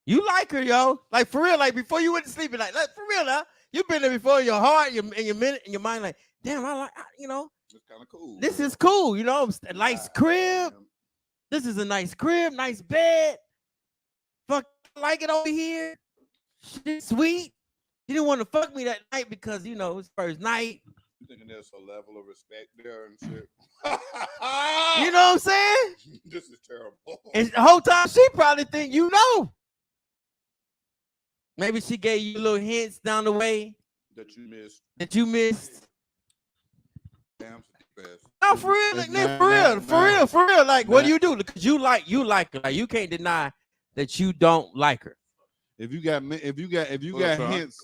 You like her, yo. Like for real, like before you went to sleep at night. Like for real now. You've been there before in your heart, your minute, in your mind, like, damn, It's kind of cool. this is cool, a nice crib. Damn. This is a nice crib, nice bed. Fuck, I like it over here. Shit sweet. You didn't want to fuck me that night because it's first night. You thinking there's a level of respect there and shit? You know what I'm saying? This is terrible. And the whole time she probably think you know. Maybe she gave you little hints down the way That you missed. that you missed. Damn fast. No, for real, It's like, for real. Like, what nah. do you do? Because you like her. Like, you can't deny that you don't like her. If you got Well, son. hints,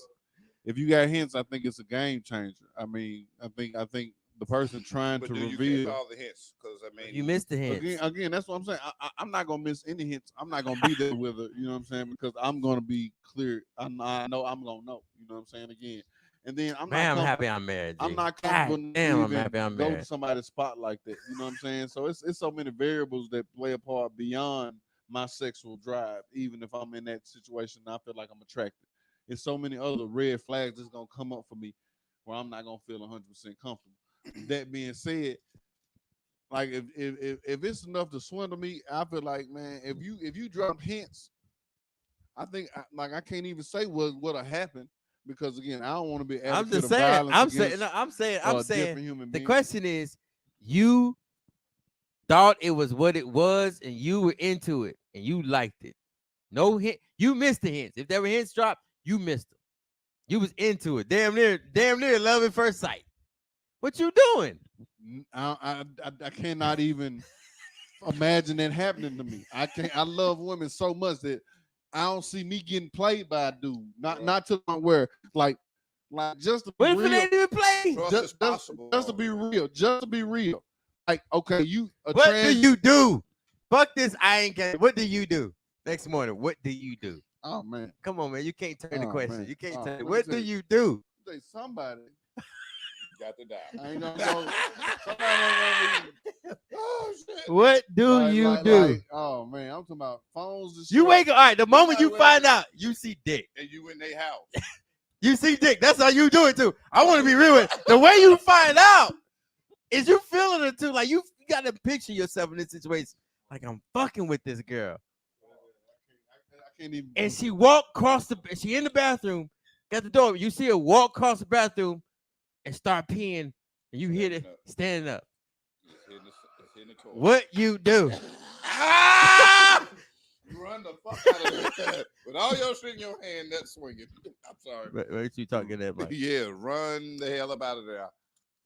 if you got hints, I think it's a game changer. I mean, I think the person trying But to do you catch reveal all the hints? Because I mean, You missed the hints. again, that's what I'm saying. I'm not gonna miss any hints. I'm not gonna be there with her. You know what I'm saying? Because I'm gonna be clear. I know I'm gonna know. You know what I'm saying? Again, and then Man, I'm happy I'm married, G. I'm not God comfortable damn, I'm even happy I'm go to married. somebody's spot like that. You know what I'm saying? So it's so many variables that play a part beyond my sexual drive. Even if I'm in that situation, and I feel like I'm attracted. It's so many other red flags that's gonna come up for me where I'm not gonna feel 100% comfortable. That being said, like if it's enough to swindle me, I feel like, man, if you drop hints, I think like I can't even say what'll happen because again, I don't want to be I'm advocate just of saying. violence against I'm a saying. different human The being. question is, you thought it was what it was, and you were into it, and you liked it. No hint. You missed the hints. If there were hints dropped, you missed them. You was into it. Damn near love at first sight. What you doing? I cannot even imagine that happening to me. I can't. I love women so much that I don't see me getting played by a dude. Not to the point where like just to be What if it real, ain't even play? trust is just, possible. just to be real, just to be real. Like okay, you a What do trans. you do? Fuck this. I ain't getting. What do you do? Next morning, what do you do? Oh man, Come on, man. You can't turn the oh question. man. You can't Oh, turn it. let me What tell do you. you do? Say somebody. Got to die. I ain't gonna go. Somebody ain't gonna be. Oh shit. What do you do? oh man, I'm talking about phones and shit. You wake up. All right. The moment you wake find up. out, you see dick. And you in their house. You see dick. That's how you do it too. I want to be real with it. The way you find out is you feeling it too. Like you got to picture yourself in this situation. Like I'm fucking with this girl, I can't even. and she walk across the. She in the bathroom, got the door. You see her walk across the bathroom and start peeing, and you hear it standing up. It's hitting the toilet. What you do? You run the fuck out of there with all your shit in your hand. That's swinging. I'm sorry. What you talking that much? Yeah, run the hell up out of there.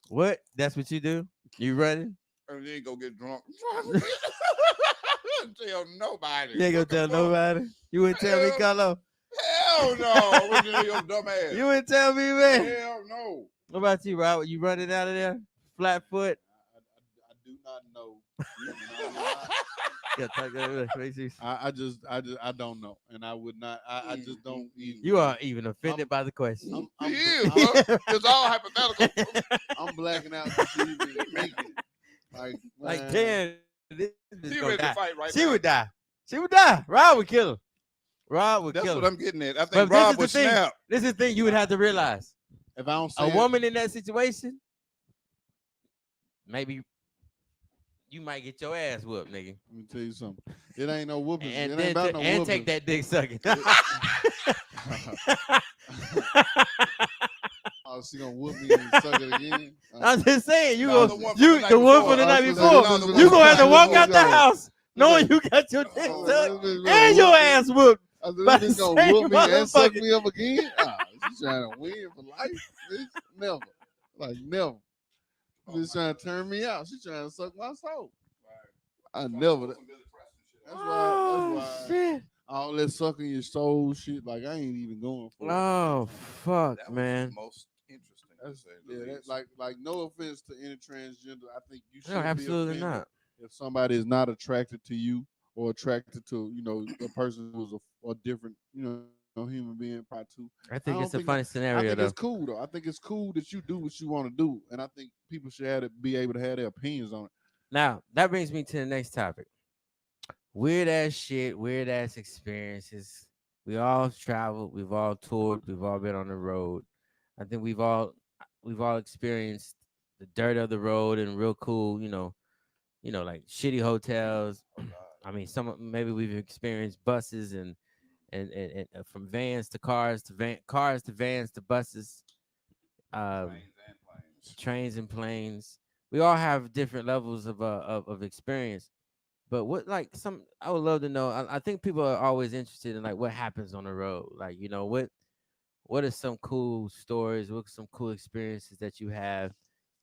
What? That's what you do? You running? And then go get drunk. Tell nobody. You ain't gonna What the tell fuck? nobody. You wouldn't tell me, Hell- Carlo. Hell no. I wouldn't tell your dumb ass. You wouldn't tell me, man. Hell no. What about you, Robert? You running out of there? Flat foot? I do not know. Yeah, talk that. I don't know, and I would not. I just don't. Even, You are even offended by the question. He is, bro. It's all hypothetical. I'm blacking out just even thinking. Like, man, damn, this He is gonna ready to die. fight right She now. would die. She would die. Rob would kill her. Rob would That's kill what her. I'm getting at. I But think this Rob is would the thing. snap. This is the thing you would have to realize. if I don't say A it, woman in that situation, maybe you might get your ass whooped, nigga. Let me tell you something. It ain't no whoopings. And It ain't then about no and take whoopings. that dick sucking. It- oh, she gonna whoop me and suck it again? I'm just saying, No, the one from the you night the one before. from the night So before. No, this the is one You from the gonna have to night this walk before. out the bitch house knowing you got your dick Oh, sucked gonna and whoop your me. ass whooped I said, by this the bitch gonna same whoop me and suck motherfucker. me up again? Ah, she trying to win for life, bitch. Never. Like, never. Oh Bitch my trying God. to turn me out. She trying to suck my soul. I Trying to never. pull some Billy Preston shit That's on why. That's Oh why shit. all that sucking your soul shit. Like I ain't even going for it. You know Oh what I'm saying? fuck, That was man. most interesting to That's say the yeah. That least. like no offense to any transgender. I think you No, shouldn't be absolutely offended not. if somebody is not attracted to you or attracted to a person who's a different human being prior to. I I don't think think it's a that. funny I think scenario it's though. cool though. I think it's cool that you do what you want to do, and I think people should have to be able to have their opinions on it. Now that brings me to the next topic. Weird ass shit, weird ass experiences. We all traveled, we've all toured, we've all been on the road. I think we've all experienced the dirt of the road and real cool, like shitty hotels. Oh God. I mean, maybe we've experienced buses and from vans to cars to vans to buses, um, Trains and planes. trains and planes. We all have different levels of experience. But what like some I would love to know. I think people are always interested in like what happens on the road. Like what are some cool stories? What are some cool experiences that you have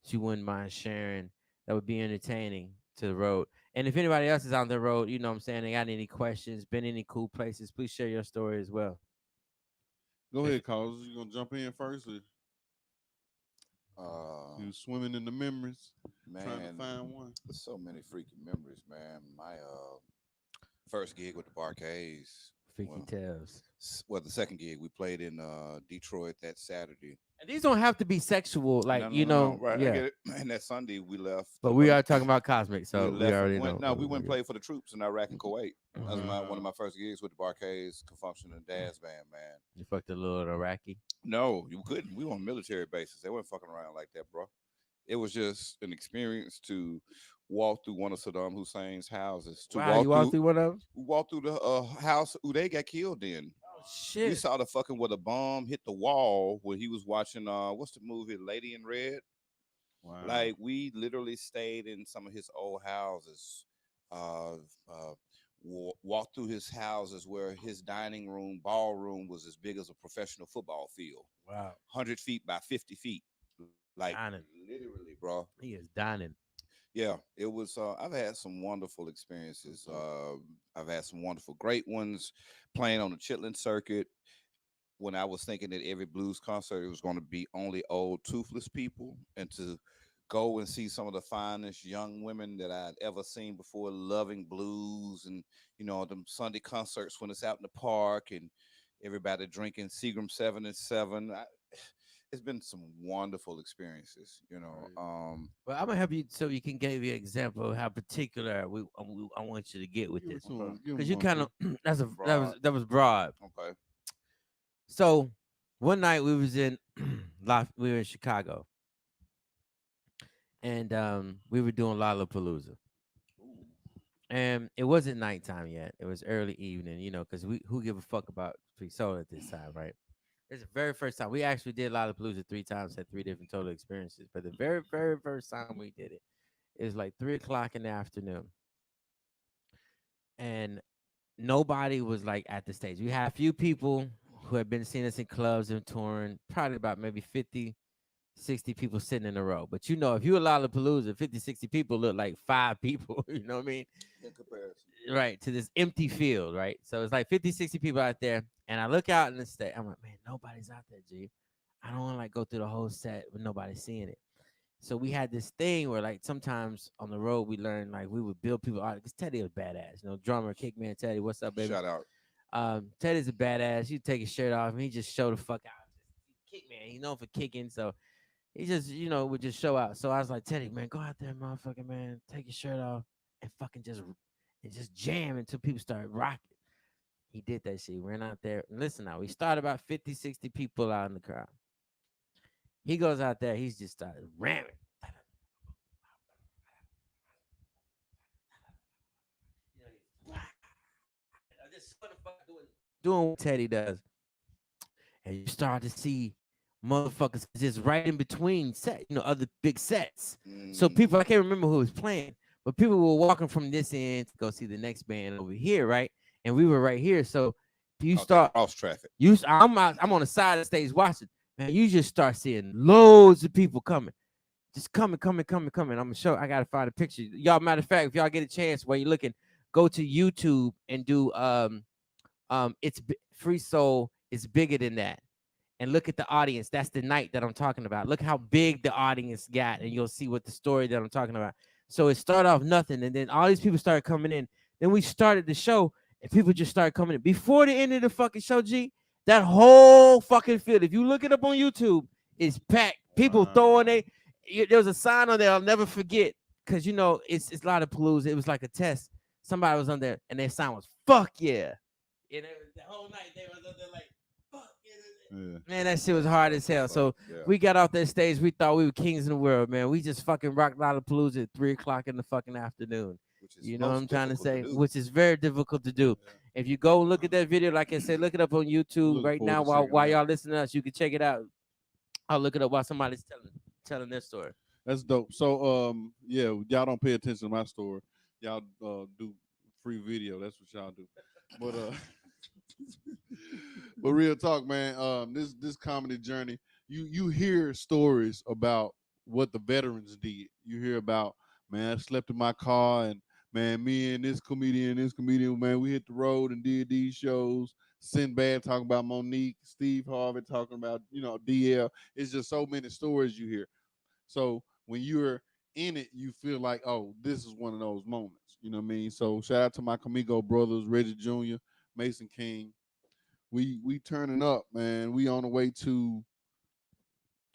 that you wouldn't mind sharing that would be entertaining to the road? And if anybody else is on the road, you know what I'm saying, they got any questions, been any cool places, please share your story as well. Go If ahead, cause you gonna jump in first, or Uh, you swimming in the memories, trying to man, find one. there's so many freaking memories, man. My first gig with the Barcades. freaky Well, tales. the second gig we played in Detroit that Saturday. And these don't have to be sexual, like No, no, no, no. Right, I yeah. get it. And that Sunday we left. But we are talking about cosmic, We so we left. already Went know no, what we we're went gonna and played for the troops in Iraq and Kuwait. get. That was one of Wow. my first gigs with the Barcades, Confunction and Daz Band, man. You fucked a little Iraqi. No, you couldn't. We were on military bases. They weren't fucking around like that, bro. It was just an experience to walk through one of Saddam Hussein's houses. To Wow, you walk walked through, through one of them? we walked through the house who they got killed in. Oh We shit! saw the fucking where the bomb hit the wall when he was watching what's the movie Lady in Red? Wow. Like we literally stayed in some of his old houses. Uh, uh, walked through his houses where his dining room, ballroom was as big as a professional football field, Wow, 100 feet by 50 feet. Like dining. literally, bro. He is dining. Yeah, it was. I've had some wonderful experiences. I've had some wonderful, great ones playing on the Chitlin circuit. When I was thinking that every blues concert it was going to be only old toothless people, and to go and see some of the finest young women that I'd ever seen before, loving blues, and them Sunday concerts when it's out in the park and everybody drinking Seagram 7 and 7. It's been some wonderful experiences. Right. Well, I'm gonna help you so you can give you an example of how particular I want you to get with Give it this, to Okay, him. Give him because you one, kind P. of that's a broad. that was broad. Okay, So one night we was in we were in Chicago, and we were doing Lollapalooza, ooh, and it wasn't nighttime yet. It was early evening, because we who give a fuck about free soda at this time, right? It's the very first time we actually did Lollapalooza 3 times, had 3 different total experiences. But the very, very first time we did it was like 3 o'clock in the afternoon, and nobody was like at the stage. We had a few people who had been seeing us in clubs and touring, probably about maybe 50, 60 people sitting in a row. But if you a Lollapalooza, 50, 60 people look like 5 people. You know what I mean? in comparison. Right, to this empty field, right? So it's like 50, 60 people out there. And I look out in the state. I'm like, man, nobody's out there, G. I don't want to like go through the whole set with nobody seeing it. So we had this thing where like sometimes on the road we learned like we would build people out because Teddy was badass. Drummer, kick man Teddy. What's up, baby? Shout out. Teddy's a badass. You take his shirt off and he just show the fuck out. Kick man. He's known for kicking, so he just, would just show out. So I was like, Teddy, man, go out there, motherfucker, man. Take your shirt off and fucking just jam until people start rocking. He did that shit. He ran out there. And listen now, we started about 50, 60 people out in the crowd. He goes out there, he's just started ramming. doing what Teddy does, and you start to see motherfuckers just right in between set, other big sets. So Mm. people, I can't remember who was playing, but people were walking from this end to go see the next band over here, right? And we were right here. So you Caught that start, cross traffic. I'm on the side of the stage watching. Man, you just start seeing loads of people coming. Just coming. I'm gonna show. I gotta find a picture. Y'all, matter of fact, if y'all get a chance while you're looking, go to YouTube and do Free Soul is bigger than that, and look at the audience. That's the night that I'm talking about. Look how big the audience got, and you'll see what the story that I'm talking about. So it started off nothing, and then all these people started coming in. Then we started the show, and people just started coming in. Before the end of the fucking show, G, that whole fucking field, if you look it up on YouTube, is packed. People throwing Wow. there was a sign on there I'll never forget, because it's a lot of Palooza. It was like a test. Somebody was on there, and their sign was "fuck yeah." And the whole night they was up there like "fuck yeah." Yeah. Man, that shit was That's hard dope as as hell. fuck. So Yeah. we got off that stage. We thought we were kings in the world, man. We just fucking rocked Lollapalooza at 3 o'clock in the fucking afternoon. Which is You know what most I'm trying to difficult to say? do. Which is very difficult to do. Yeah. If you go look at that video, like I said, look it up on YouTube Looking right forward now to while checking it y'all out. listening to us. You can check it out. I'll look it up while somebody's telling their story. That's dope. So yeah, y'all don't pay attention to my story. Y'all do free video. That's what y'all do. But but real talk, man. This comedy journey, you hear stories about what the veterans did. You hear about, man, I slept in my car, and man, me and this comedian, man, we hit the road and did these shows. Sinbad talking about Monique, Steve Harvey talking about DL. It's just so many stories you hear. So when you're in it, you feel like, oh, this is one of those moments. You know what I mean? So shout out to my Comigo brothers, Reggie Jr., Mason King. We turning up, man. We on the way to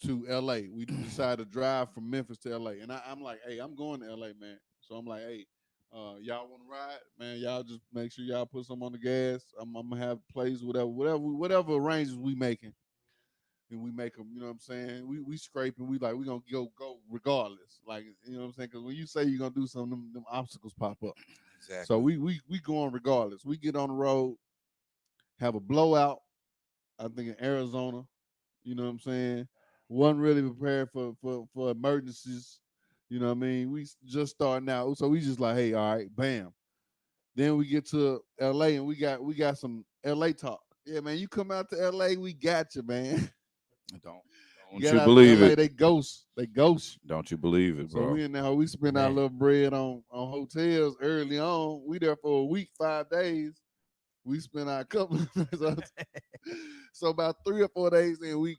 LA. We decided to drive from Memphis to LA. And I'm like, hey, I'm going to LA, man. So I'm like, hey, y'all want to ride? Man, y'all just make sure y'all put some on the gas. I'm gonna have plays, whatever arrangements we making. And we make them, you know what I'm saying? We scraping, we gonna go regardless. Like, you know what I'm saying? Because when you say you're gonna do something, them obstacles pop up. So Exactly. we going regardless. We get on the road, have a blowout, I think in Arizona. You know what I'm saying? Wasn't really prepared for emergencies. You know what I mean? We just starting out, so we just like, hey, all right, bam. Then we get to LA and we got some LA talk. Yeah, man, you come out to LA, we got you, man. Don't You don't get you out to believe LA, it? they ghost, you. Don't you believe it, So bro? we in there, we spend our Man, little bread on hotels early on. We there for a week, 5 days. We spent our couple of so about 3 or 4 days in, we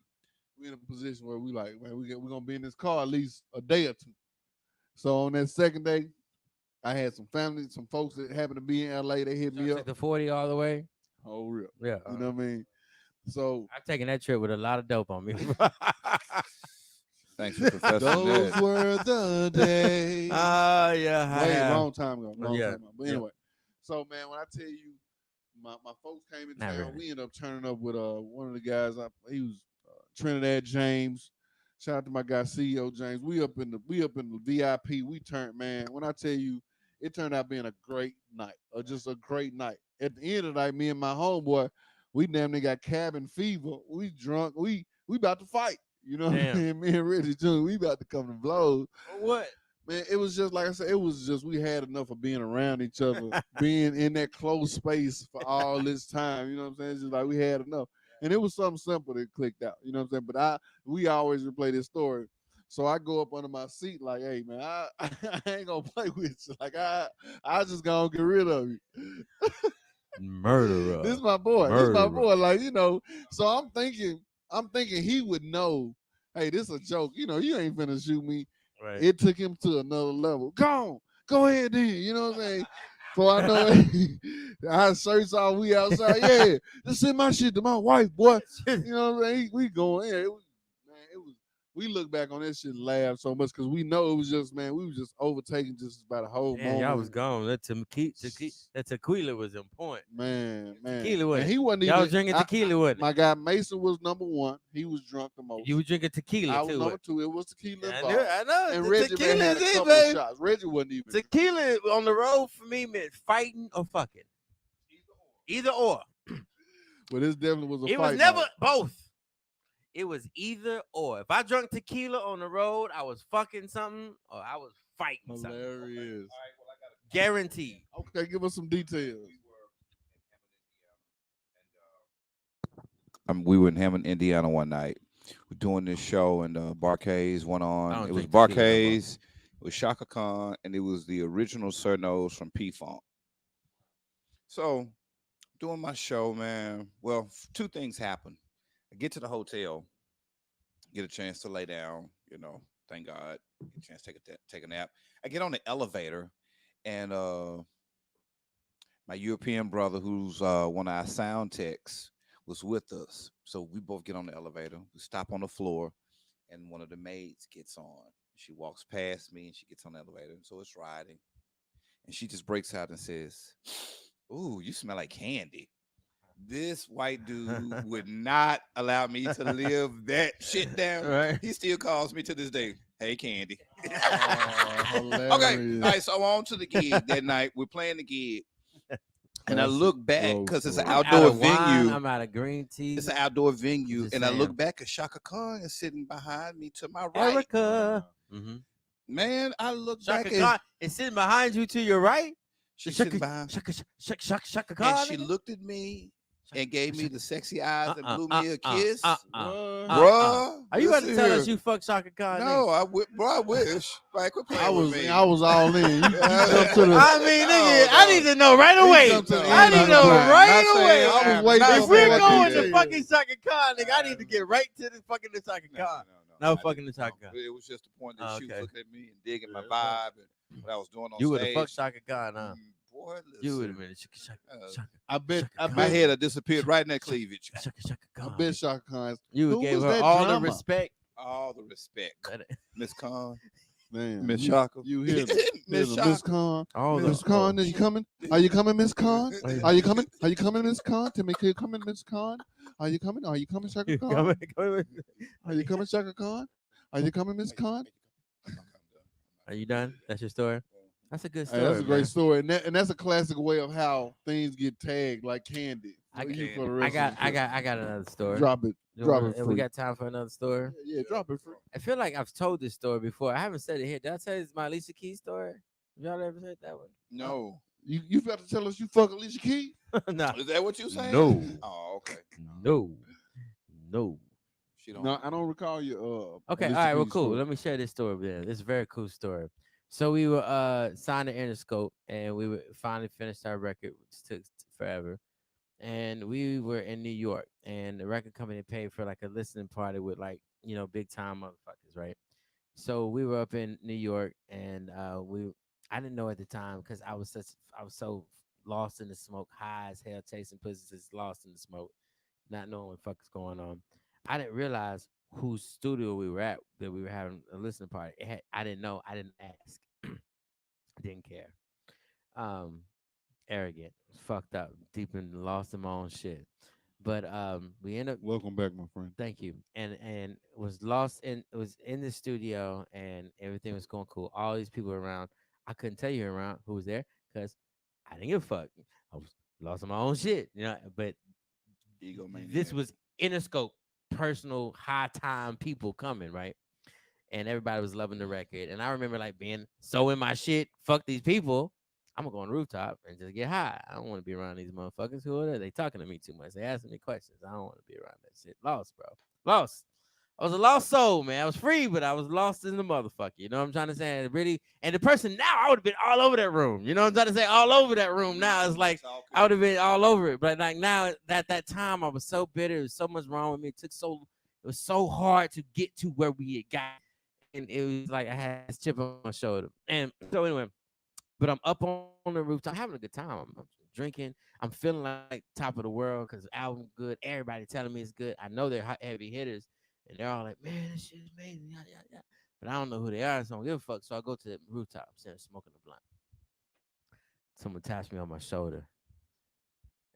in a position where we like, man, we gonna be in this car at least a day or two. So on that second day, I had some family, some folks that happened to be in LA. They hit y'all me took up. the 40 all the way. Oh, real. Yeah, You know what I mean? So I've taken that trip with a lot of dope on me. Thanks for confessing those that. were the days. Yeah, I Way have. long time ago. Long Yeah, time ago. But yeah. anyway, so man, when I tell you, my folks came in Not town, really. we ended up turning up with one of the guys. He was Trinidad James. Shout out to my guy CEO James. We up in the VIP. We turned, man. When I tell you, it turned out being a great night, or just a great night. At the end of the night, me and my homeboy, we damn near got cabin fever. We drunk. We about to fight. You know what I Damn. mean? Me and Reggie Jr. We about to come to blows. What? Man, it was just like I said, it was just we had enough of being around each other, being in that close space for all this time. You know what I'm saying? It's just like we had enough. And it was something simple that clicked out. You know what I'm saying? But we always replay this story. So I go up under my seat like, hey man, I ain't gonna play with you. Like I just gonna get rid of you. This Murderer. is my boy. This is my Murderer. boy. Like, so I'm thinking he would know, hey, this a joke. You ain't finna shoot me. Right. It took him to another level. Go ahead then. You know what I'm saying? So I know our shirts off, we outside. Yeah, just send my shit to my wife, boy. You know what I'm saying? We going in. We look back on that shit and laugh so much because we know it was just, man, we was just overtaken just about a whole Damn, y'all was moment. gone. That tequila was in point. Man. Tequila, wasn't And it? he wasn't Y'all even was drinking tequila, wasn't it? my guy Mason was number one. He was drunk the You most. was drinking tequila I was too. number What? two. It was tequila I knew. involved. I know. And The Reggie man tequila had is a it, couple of babe. shots. Reggie wasn't even. Tequila on the road for me meant fighting or fucking. Either or. But this definitely was a It was fight never night. both. It was either or. If I drunk tequila on the road, I was fucking something or I was fighting something. Hilarious. Guaranteed. Okay, give us some details. We were in Hammond, Indiana one night. We're doing this show, and Barkays went I on. don't It was drink tequila no more. Barkays, it was Shaka Khan, and it was the original Sir Nose from P Funk. So, doing my show, man. Well, two things happen. I get to the hotel, get a chance to lay down. Thank God, get a chance to take a nap. I get on the elevator, and my European brother, who's one of our sound techs, was with us. So we both get on the elevator. We stop on the floor, and one of the maids gets on. She walks past me, and she gets on the elevator. And so it's riding, and she just breaks out and says, "Ooh, you smell like candy." This white dude would not allow me to live that shit down. Right. He still calls me to this day, "Hey, Candy." Oh, Okay, all hilarious. right. So on to the gig that night. We're playing the gig, and I Classic look back road because it's an story. I'm out outdoor of wine. venue. I'm out of green tea. It's an outdoor I'm venue, just and I look saying. back at Shaka Khan is sitting behind me to my right. Erica. Mm-hmm. Man, I look Shaka back at Khan is sitting behind you to your right. she's Shaka sitting behind, Shaka and Khan. she nigga? looked at me and gave me Shaka- the sexy eyes and blew uh, me a uh, kiss. What? Bruh, Are you about to listen tell us here. you fuck Shaka Khan? No, bro, I wish. Like, quit I playing with was me. I was all in. You jumped to the. I mean, nigga, No, I no. need to know right He away. jumped to the I end need of to the know play. right Not away. saying- I was I'm waiting not If for we're saying more going details. to fucking Shaka Khan, nigga, I need to get right to the fucking the Shaka Khan. No I fucking the didn't. Shaka No. Khan. It was just the point that Oh, she was okay. looking at me and digging my Yeah, it's fine. vibe and what I was doing on You would have stage. fucked Shaka Khan, huh? Boy, You would have listen. been Shaka I bet. Shaka I Khan. My bet. head had disappeared right in that cleavage. Shaka I Khan. bet Shaka Khan's. You Who gave was her that all the drama? respect. All the respect. Miss Khan, Man, Miss Shaka. You hear me? Miss Miss Shaka. Khan. All Miss the Khan, are you coming? Are you coming, Miss Khan? Are you coming? Are you coming, Miss Khan? Tell me, are you coming, Miss Khan? Are you coming? Are you coming, Shaka Khan? Are you coming, Shaka Khan? Are you coming, Miss Khan? Are you done? That's your story. That's a good Hey, story. that's a great man. story, and that's a classic way of how things get tagged like candy. I For you got- for the I rest got, of the I trip. got, I got another story. Drop it, You drop wanna- it we free. got time for another story. Yeah, drop it free. I feel like I've told this story before. I haven't said it here. Did I tell you my Alicia Keys story? Y'all ever heard that one? No. You got to tell us you fuck Alicia Keys? no, Is that what you saying? No. Oh, okay. no. She don't. No, I don't recall you. Okay, all Alicia right, well, Keys cool. story. Let me share this story with you. It's a very cool story. So we were signed to Interscope, and we finally finished our record, which took forever. And we were in New York, and the record company paid for like a listening party with like big time motherfuckers, right? So we were up in New York, and I didn't know at the time because I was so lost in the smoke, high as hell, chasing pussies, just lost in the smoke, not knowing what the fuck is going on. I didn't realize whose studio we were at that we were having a listening party. I didn't know. I didn't ask. Didn't care. Um, Arrogant, fucked up, deep in lost in my own shit. But we ended up. Welcome back, my friend. Thank you. And was lost in was in the studio and everything was going cool. All these people around. I couldn't tell you around who was there because I didn't give a fuck. I was lost in my own shit, But this Egomaniac. was Interscope, personal high time people coming, right? And everybody was loving the record. And I remember like being so in my shit, fuck these people. I'm gonna go on the rooftop and just get high. I don't want to be around these motherfuckers. Who are they? They talking to me too much. They asking me questions. I don't want to be around that shit. Lost, bro. Lost. I was a lost soul, man. I was free, but I was lost in the motherfucker. You know what I'm trying to say? And really, and the person now, I would have been all over that room. You know what I'm trying to say? All over that room. Now it's like I would have been all over it. But like now, at that time, I was so bitter. There was so much wrong with me. It was so hard to get to where we had got. And it was like I had this chip on my shoulder. And so anyway, but I'm up on the rooftop, having a good time. I'm drinking. I'm feeling like top of the world because the album good. Everybody telling me it's good. I know they're heavy hitters, and they're all like, "Man, this shit is amazing." Yeah, yeah, yeah. But I don't know who they are, so I don't give a fuck. So I go to the rooftop, sitting smoking a blunt. Someone taps me on my shoulder.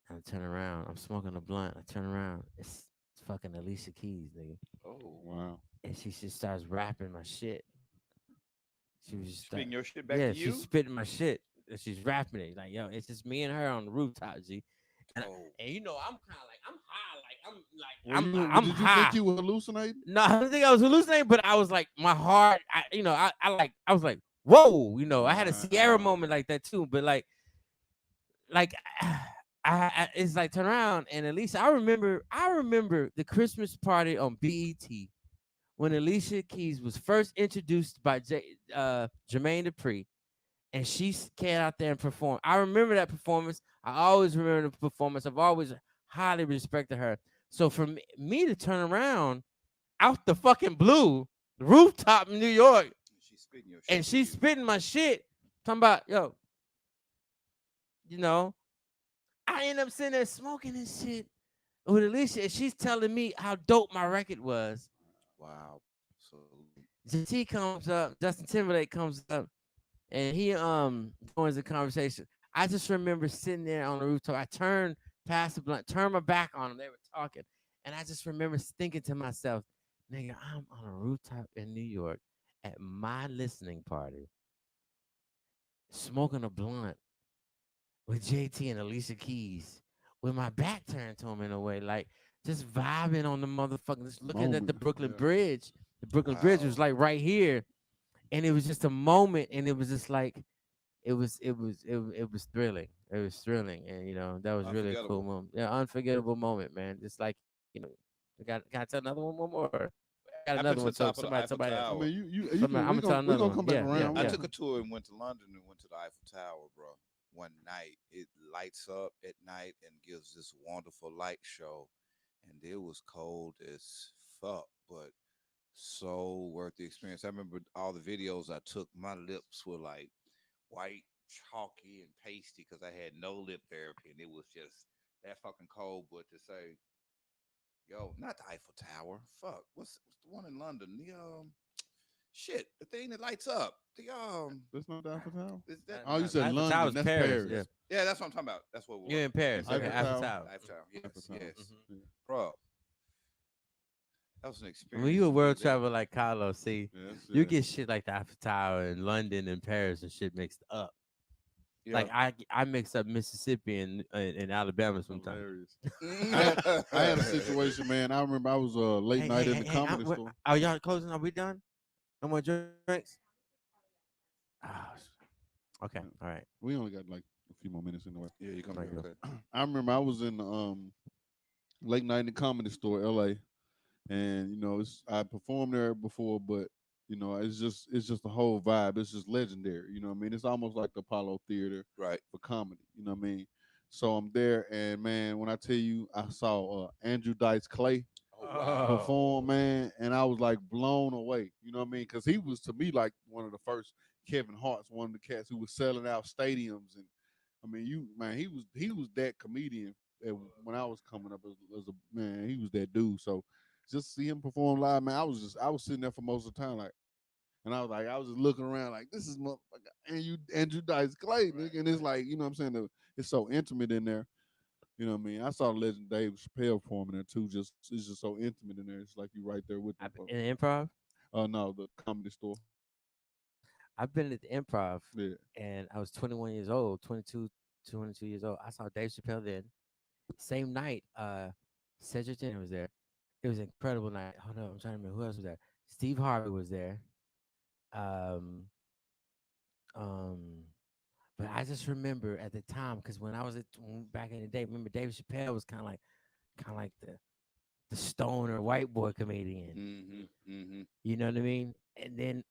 I turn around. I'm smoking a blunt. I turn around. It's fucking Alicia Keys, nigga. Oh, Wow. And she just starts rapping my shit. She was just spitting your shit back yeah, to you. she's spitting my shit. And she's rapping it like, yo, it's just me and her on the rooftop, G. And, Oh. and I'm kind of like, I'm Were you? I'm Did you think high. you were hallucinating? No, I didn't think I was hallucinating, but I was like, my heart, I was like, whoa, I had a Sierra Wow. moment like that too. But like, it's like turn around and Alicia, I remember the Christmas party on BET when Alicia Keys was first introduced by Jermaine Dupri, and she came out there and performed. I remember that performance. I always remember the performance. I've always highly respected her. So for me to turn around out the fucking blue, rooftop in New York, She's spitting your and shit to she's you. spitting my shit, talking about, yo, you know, I end up sitting there smoking this shit with Alicia, and she's telling me how dope my record was. Wow. Salute. JT comes up, Justin Timberlake comes up, and he joins the conversation. I just remember sitting there on the rooftop. I turned past the blunt, turned my back on them. They were talking, and I just remember thinking to myself, "Nigga, I'm on a rooftop in New York at my listening party, smoking a blunt with JT and Alicia Keys, with my back turned to him in a way, like just vibing on the motherfucker, just looking at the Moment. Brooklyn Yeah. Bridge. The Brooklyn Bridge was Wow. like right here, and it was just a moment, and it was just like it was thrilling. It was thrilling, and that was really a cool Unforgettable. moment. Yeah, unforgettable moment, man. Just like I tell another one more. I got I've been another to one. the So top of the somebody, Eiffel somebody, I Tower. mean, you somebody. can. I'm gonna tell We another gonna one. come back Yeah, yeah, around. We yeah, gonna I come took yeah. a tour and went to London and went to the Eiffel Tower, bro. One night, it lights up at night and gives this wonderful light show, and it was cold as fuck, but so worth the experience. I remember all the videos I took. My lips were like white, chalky, and pasty because I had no lip therapy, and it was just that fucking cold. But to say, yo, not the Eiffel Tower, fuck, what's the one in London? The shit, the thing that lights up. The That's not the Eiffel Tower. is that Oh, you No, said Eiffel London. Tower's That's Paris. Yeah, Paris. yeah, that's what I'm talking about. That's what it was. you're in In Paris. Okay, Eiffel Paris. Eiffel Tower. Tower. Eiffel Tower. Eiffel Yes, Tower. yes. Hmm. Yeah, Bro, that was an When you experience a for me. world traveler like Carlos, see, you yeah. get shit like the Eiffel Tower in London and Paris and shit mixed up. Yeah. Like I mix up Mississippi and Alabama That's sometimes. hilarious. I had a situation, man. I remember I was late Hey, night hey, in hey, the hey! comedy store. Are y'all closing? Are we done? No more drinks? Ah, okay, Yeah. all right. We only got like a few more minutes anyway. Yeah, you're gonna Thank be you. okay. I remember I was in late night in the comedy store, LA, and I performed there before, but it's just the whole vibe. It's just legendary. You know what I mean? It's almost like the Apollo Theater Right. for comedy. You know what I mean? So I'm there, and man, when I tell you, I saw Andrew Dice Clay Oh wow. Oh, perform, man, and I was like blown away. You know what I mean? Because he was to me like one of the first Kevin Hart's, one of the cats who was selling out stadiums, and I mean, he was that comedian that when I was coming up as a man, he was that dude. So just see him perform live, man, I was sitting there for most of the time, like, and I was just looking around like this is motherfucker Andrew Dice Clay, nigga, and it's like what I'm saying, it's so intimate in there. You know what I mean? I saw the legend Dave Chappelle performing there too. Just it's just so intimate in there. It's like you right there with them folks. in improv. No, the comedy store. I've been at the improv, Yeah. and I was 21 years old, 22 years old. I saw Dave Chappelle then. Same night, Cedric Jenner was there. It was an incredible night. Hold on, I'm trying to remember who else was there. Steve Harvey was there. Um, um, but I just remember at the time because when I was back in the day, remember Dave Chappelle was kind of like the stoner white boy comedian. Mm-hmm. Mm-hmm. You know what I mean? And then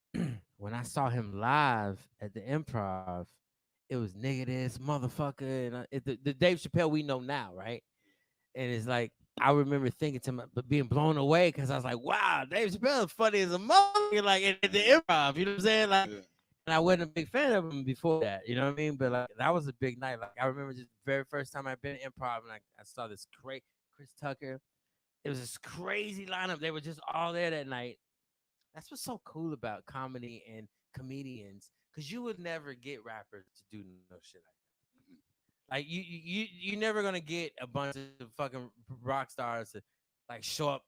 when I saw him live at the improv, it was nigga this motherfucker, and the Dave Chappelle we know now, right? And it's like I remember thinking to my, but being blown away because I was like, wow, Dave Chappelle is funny as a motherfucker, like at the improv. You know what I'm saying? Like, Yeah. and I wasn't a big fan of him before that. You know what I mean? But like that was a big night. Like I remember just the very first time I'd been to improv, and I saw this great Chris Tucker. It was this crazy lineup. They were just all there that night. That's what's so cool about comedy and comedians, because you would never get rappers to do no shit like that. Like you're never gonna get a bunch of fucking rock stars to like show up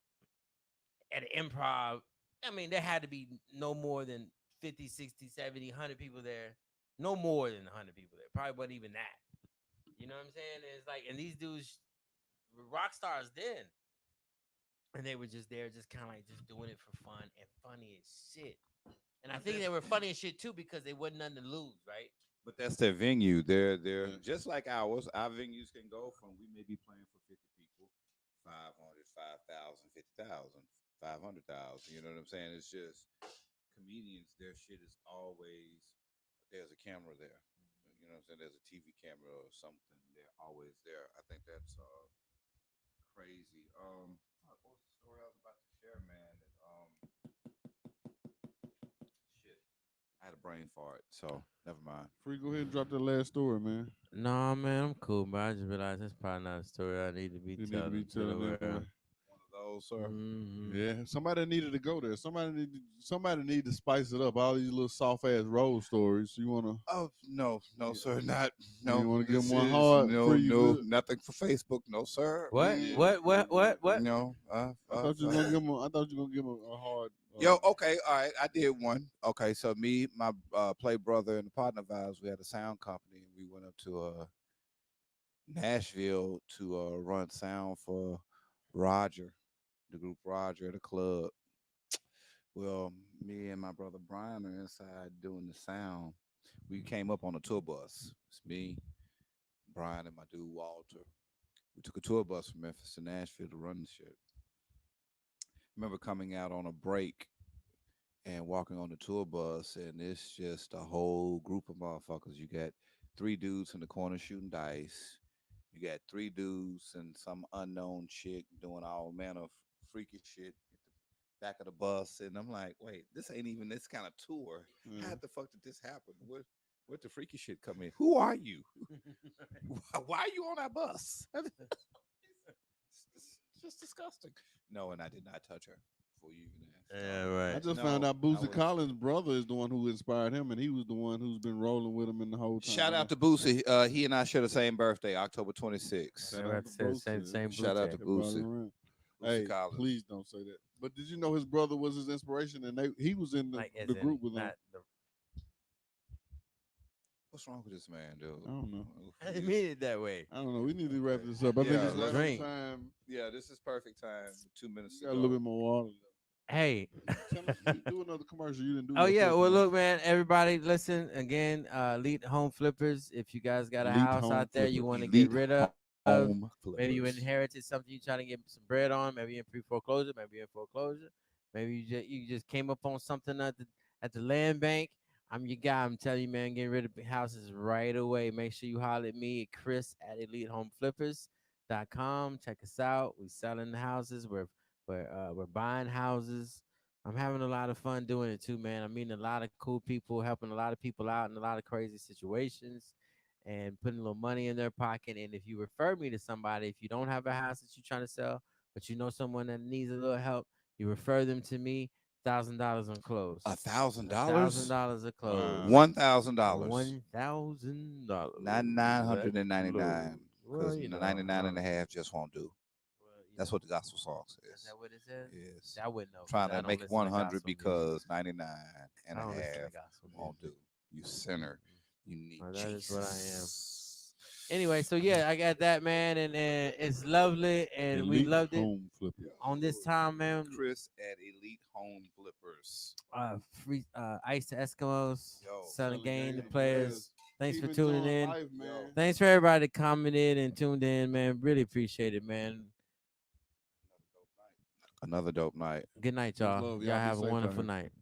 at an improv. I mean, there had to be no more than 50, 60, 70, 100 people there. No more than 100 people there. Probably wasn't even that. You know what I'm saying? It's like, and these dudes were rock stars then. and they were just there, just kind of like just doing it for fun and funny as shit. And I think they were funny as shit too because they wasn't nothing to lose, right? But that's their venue. They're Yeah. just like ours. Our venues can go from we may be playing for 50 people, 500, 5,000, 50,000, 500,000. You know what I'm saying? It's just comedians. Their shit is always there's a camera there. You know what I'm saying? There's a TV camera or something. They're always there. I think that's crazy. What was the story I was about to share, man? Shit. I had a brain fart, so never mind. Free, go ahead and drop that last story, man. No, man, I'm cool, but I just realized that's probably not a story I need to be You need to be telling to the telling world. everywhere. One of those, sir. Yeah, somebody needed to go there. Somebody need to spice it up. All these little soft ass road stories. You wanna Oh no, no, you, sir, not you no. wanna give them This one is hard no, free? You no, good? nothing for Facebook, no, sir. What? What? What? What? What? No, I thought you was gonna give them. I thought you were gonna give them a hard. yo, okay, all right, I did one. Okay, so me, my play brother, and a partner of ours, we had a sound company, and we went up to Nashville to run sound for Roger, the group Roger at a club. Well, me and my brother Brian are inside doing the sound. We came up on a tour bus. It's me, Brian, and my dude Walter. We took a tour bus from Memphis to Nashville to run the shit. Remember coming out on a break and walking on the tour bus, and it's just a whole group of motherfuckers. You got three dudes in the corner shooting dice. You got three dudes and some unknown chick doing all manner of freaky shit at the back of the bus. And I'm like, wait, this ain't even this kind of tour. How Yeah. the fuck did this happen? Where'd the freaky shit come in? Who are you? Why are you on that bus? It's just disgusting. No, and I did not touch her before you even asked. Yeah, I right. just found No, out I Boosie was. Collins' brother is the one who inspired him, and he was the one who's been rolling with him in the whole time. Shout out to Boosie. He and I share the same birthday, October 26th. Shout I'm out about to to say the same, Boosie. same Shout out booty. to Everybody Boosie. around. Boosie Hey, Collins. please don't say that. But did you know his brother was his inspiration, and he was in Like, as the in, group with him? not the. What's wrong with this man, dude? I don't know. I didn't mean it that way. I don't know. We need to wrap this up. I think Yeah, it's It's a right on drink. time. Yeah, this is perfect time. 2 minutes You to got a little go. bit more water. Hey. Tell us, do another commercial. You didn't do Oh your yeah, first well commercial. look, man, everybody listen again. Elite Home Flippers. If you guys got a Elite house Home out there you Flippers. want to get Elite rid of, home maybe you flippers. inherited something you're trying to get some bread on, maybe in pre foreclosure, maybe in foreclosure, maybe you just came up on something at the land bank. I'm your guy. I'm telling you, man, getting rid of houses right away. Make sure you holler at me, Chris at EliteHomeFlippers.com. Check us out. We selling the houses. We're buying houses. I'm having a lot of fun doing it too, man. I'm meeting a lot of cool people, helping a lot of people out in a lot of crazy situations and putting a little money in their pocket. And if you refer me to somebody, if you don't have a house that you're trying to sell, but you know someone that needs a little help, you refer them to me, $1,000 on close. A thousand A thousand dollars, dollars a close. Wow. $1,000, $1,000 not nine at hundred and ninety close. nine, Well, because you know, 99 and a half just won't do. well, That's what the gospel song is says. that what it says? Yes. See, I wouldn't know because Trying I to don't make it listen to 100 gospel music. because 99 and I a don't listen to half gospel won't music. do. You sinner. You need Well, that is what I am. Jesus. Anyway, so yeah, I got that, man, and it's lovely, and we Elite loved it Home Flippers. on this time, man. Chris at Elite Home Flippers. Free Ice to Eskimos, Yo, selling Selling game game to to players. players. Thanks Keep for tuning enjoying in. life, man. Thanks for everybody that commented and tuned in, man. Really appreciate it, man. another dope night. Good night, Much y'all. love. Y'all Y'all be have a safe out wonderful here. night.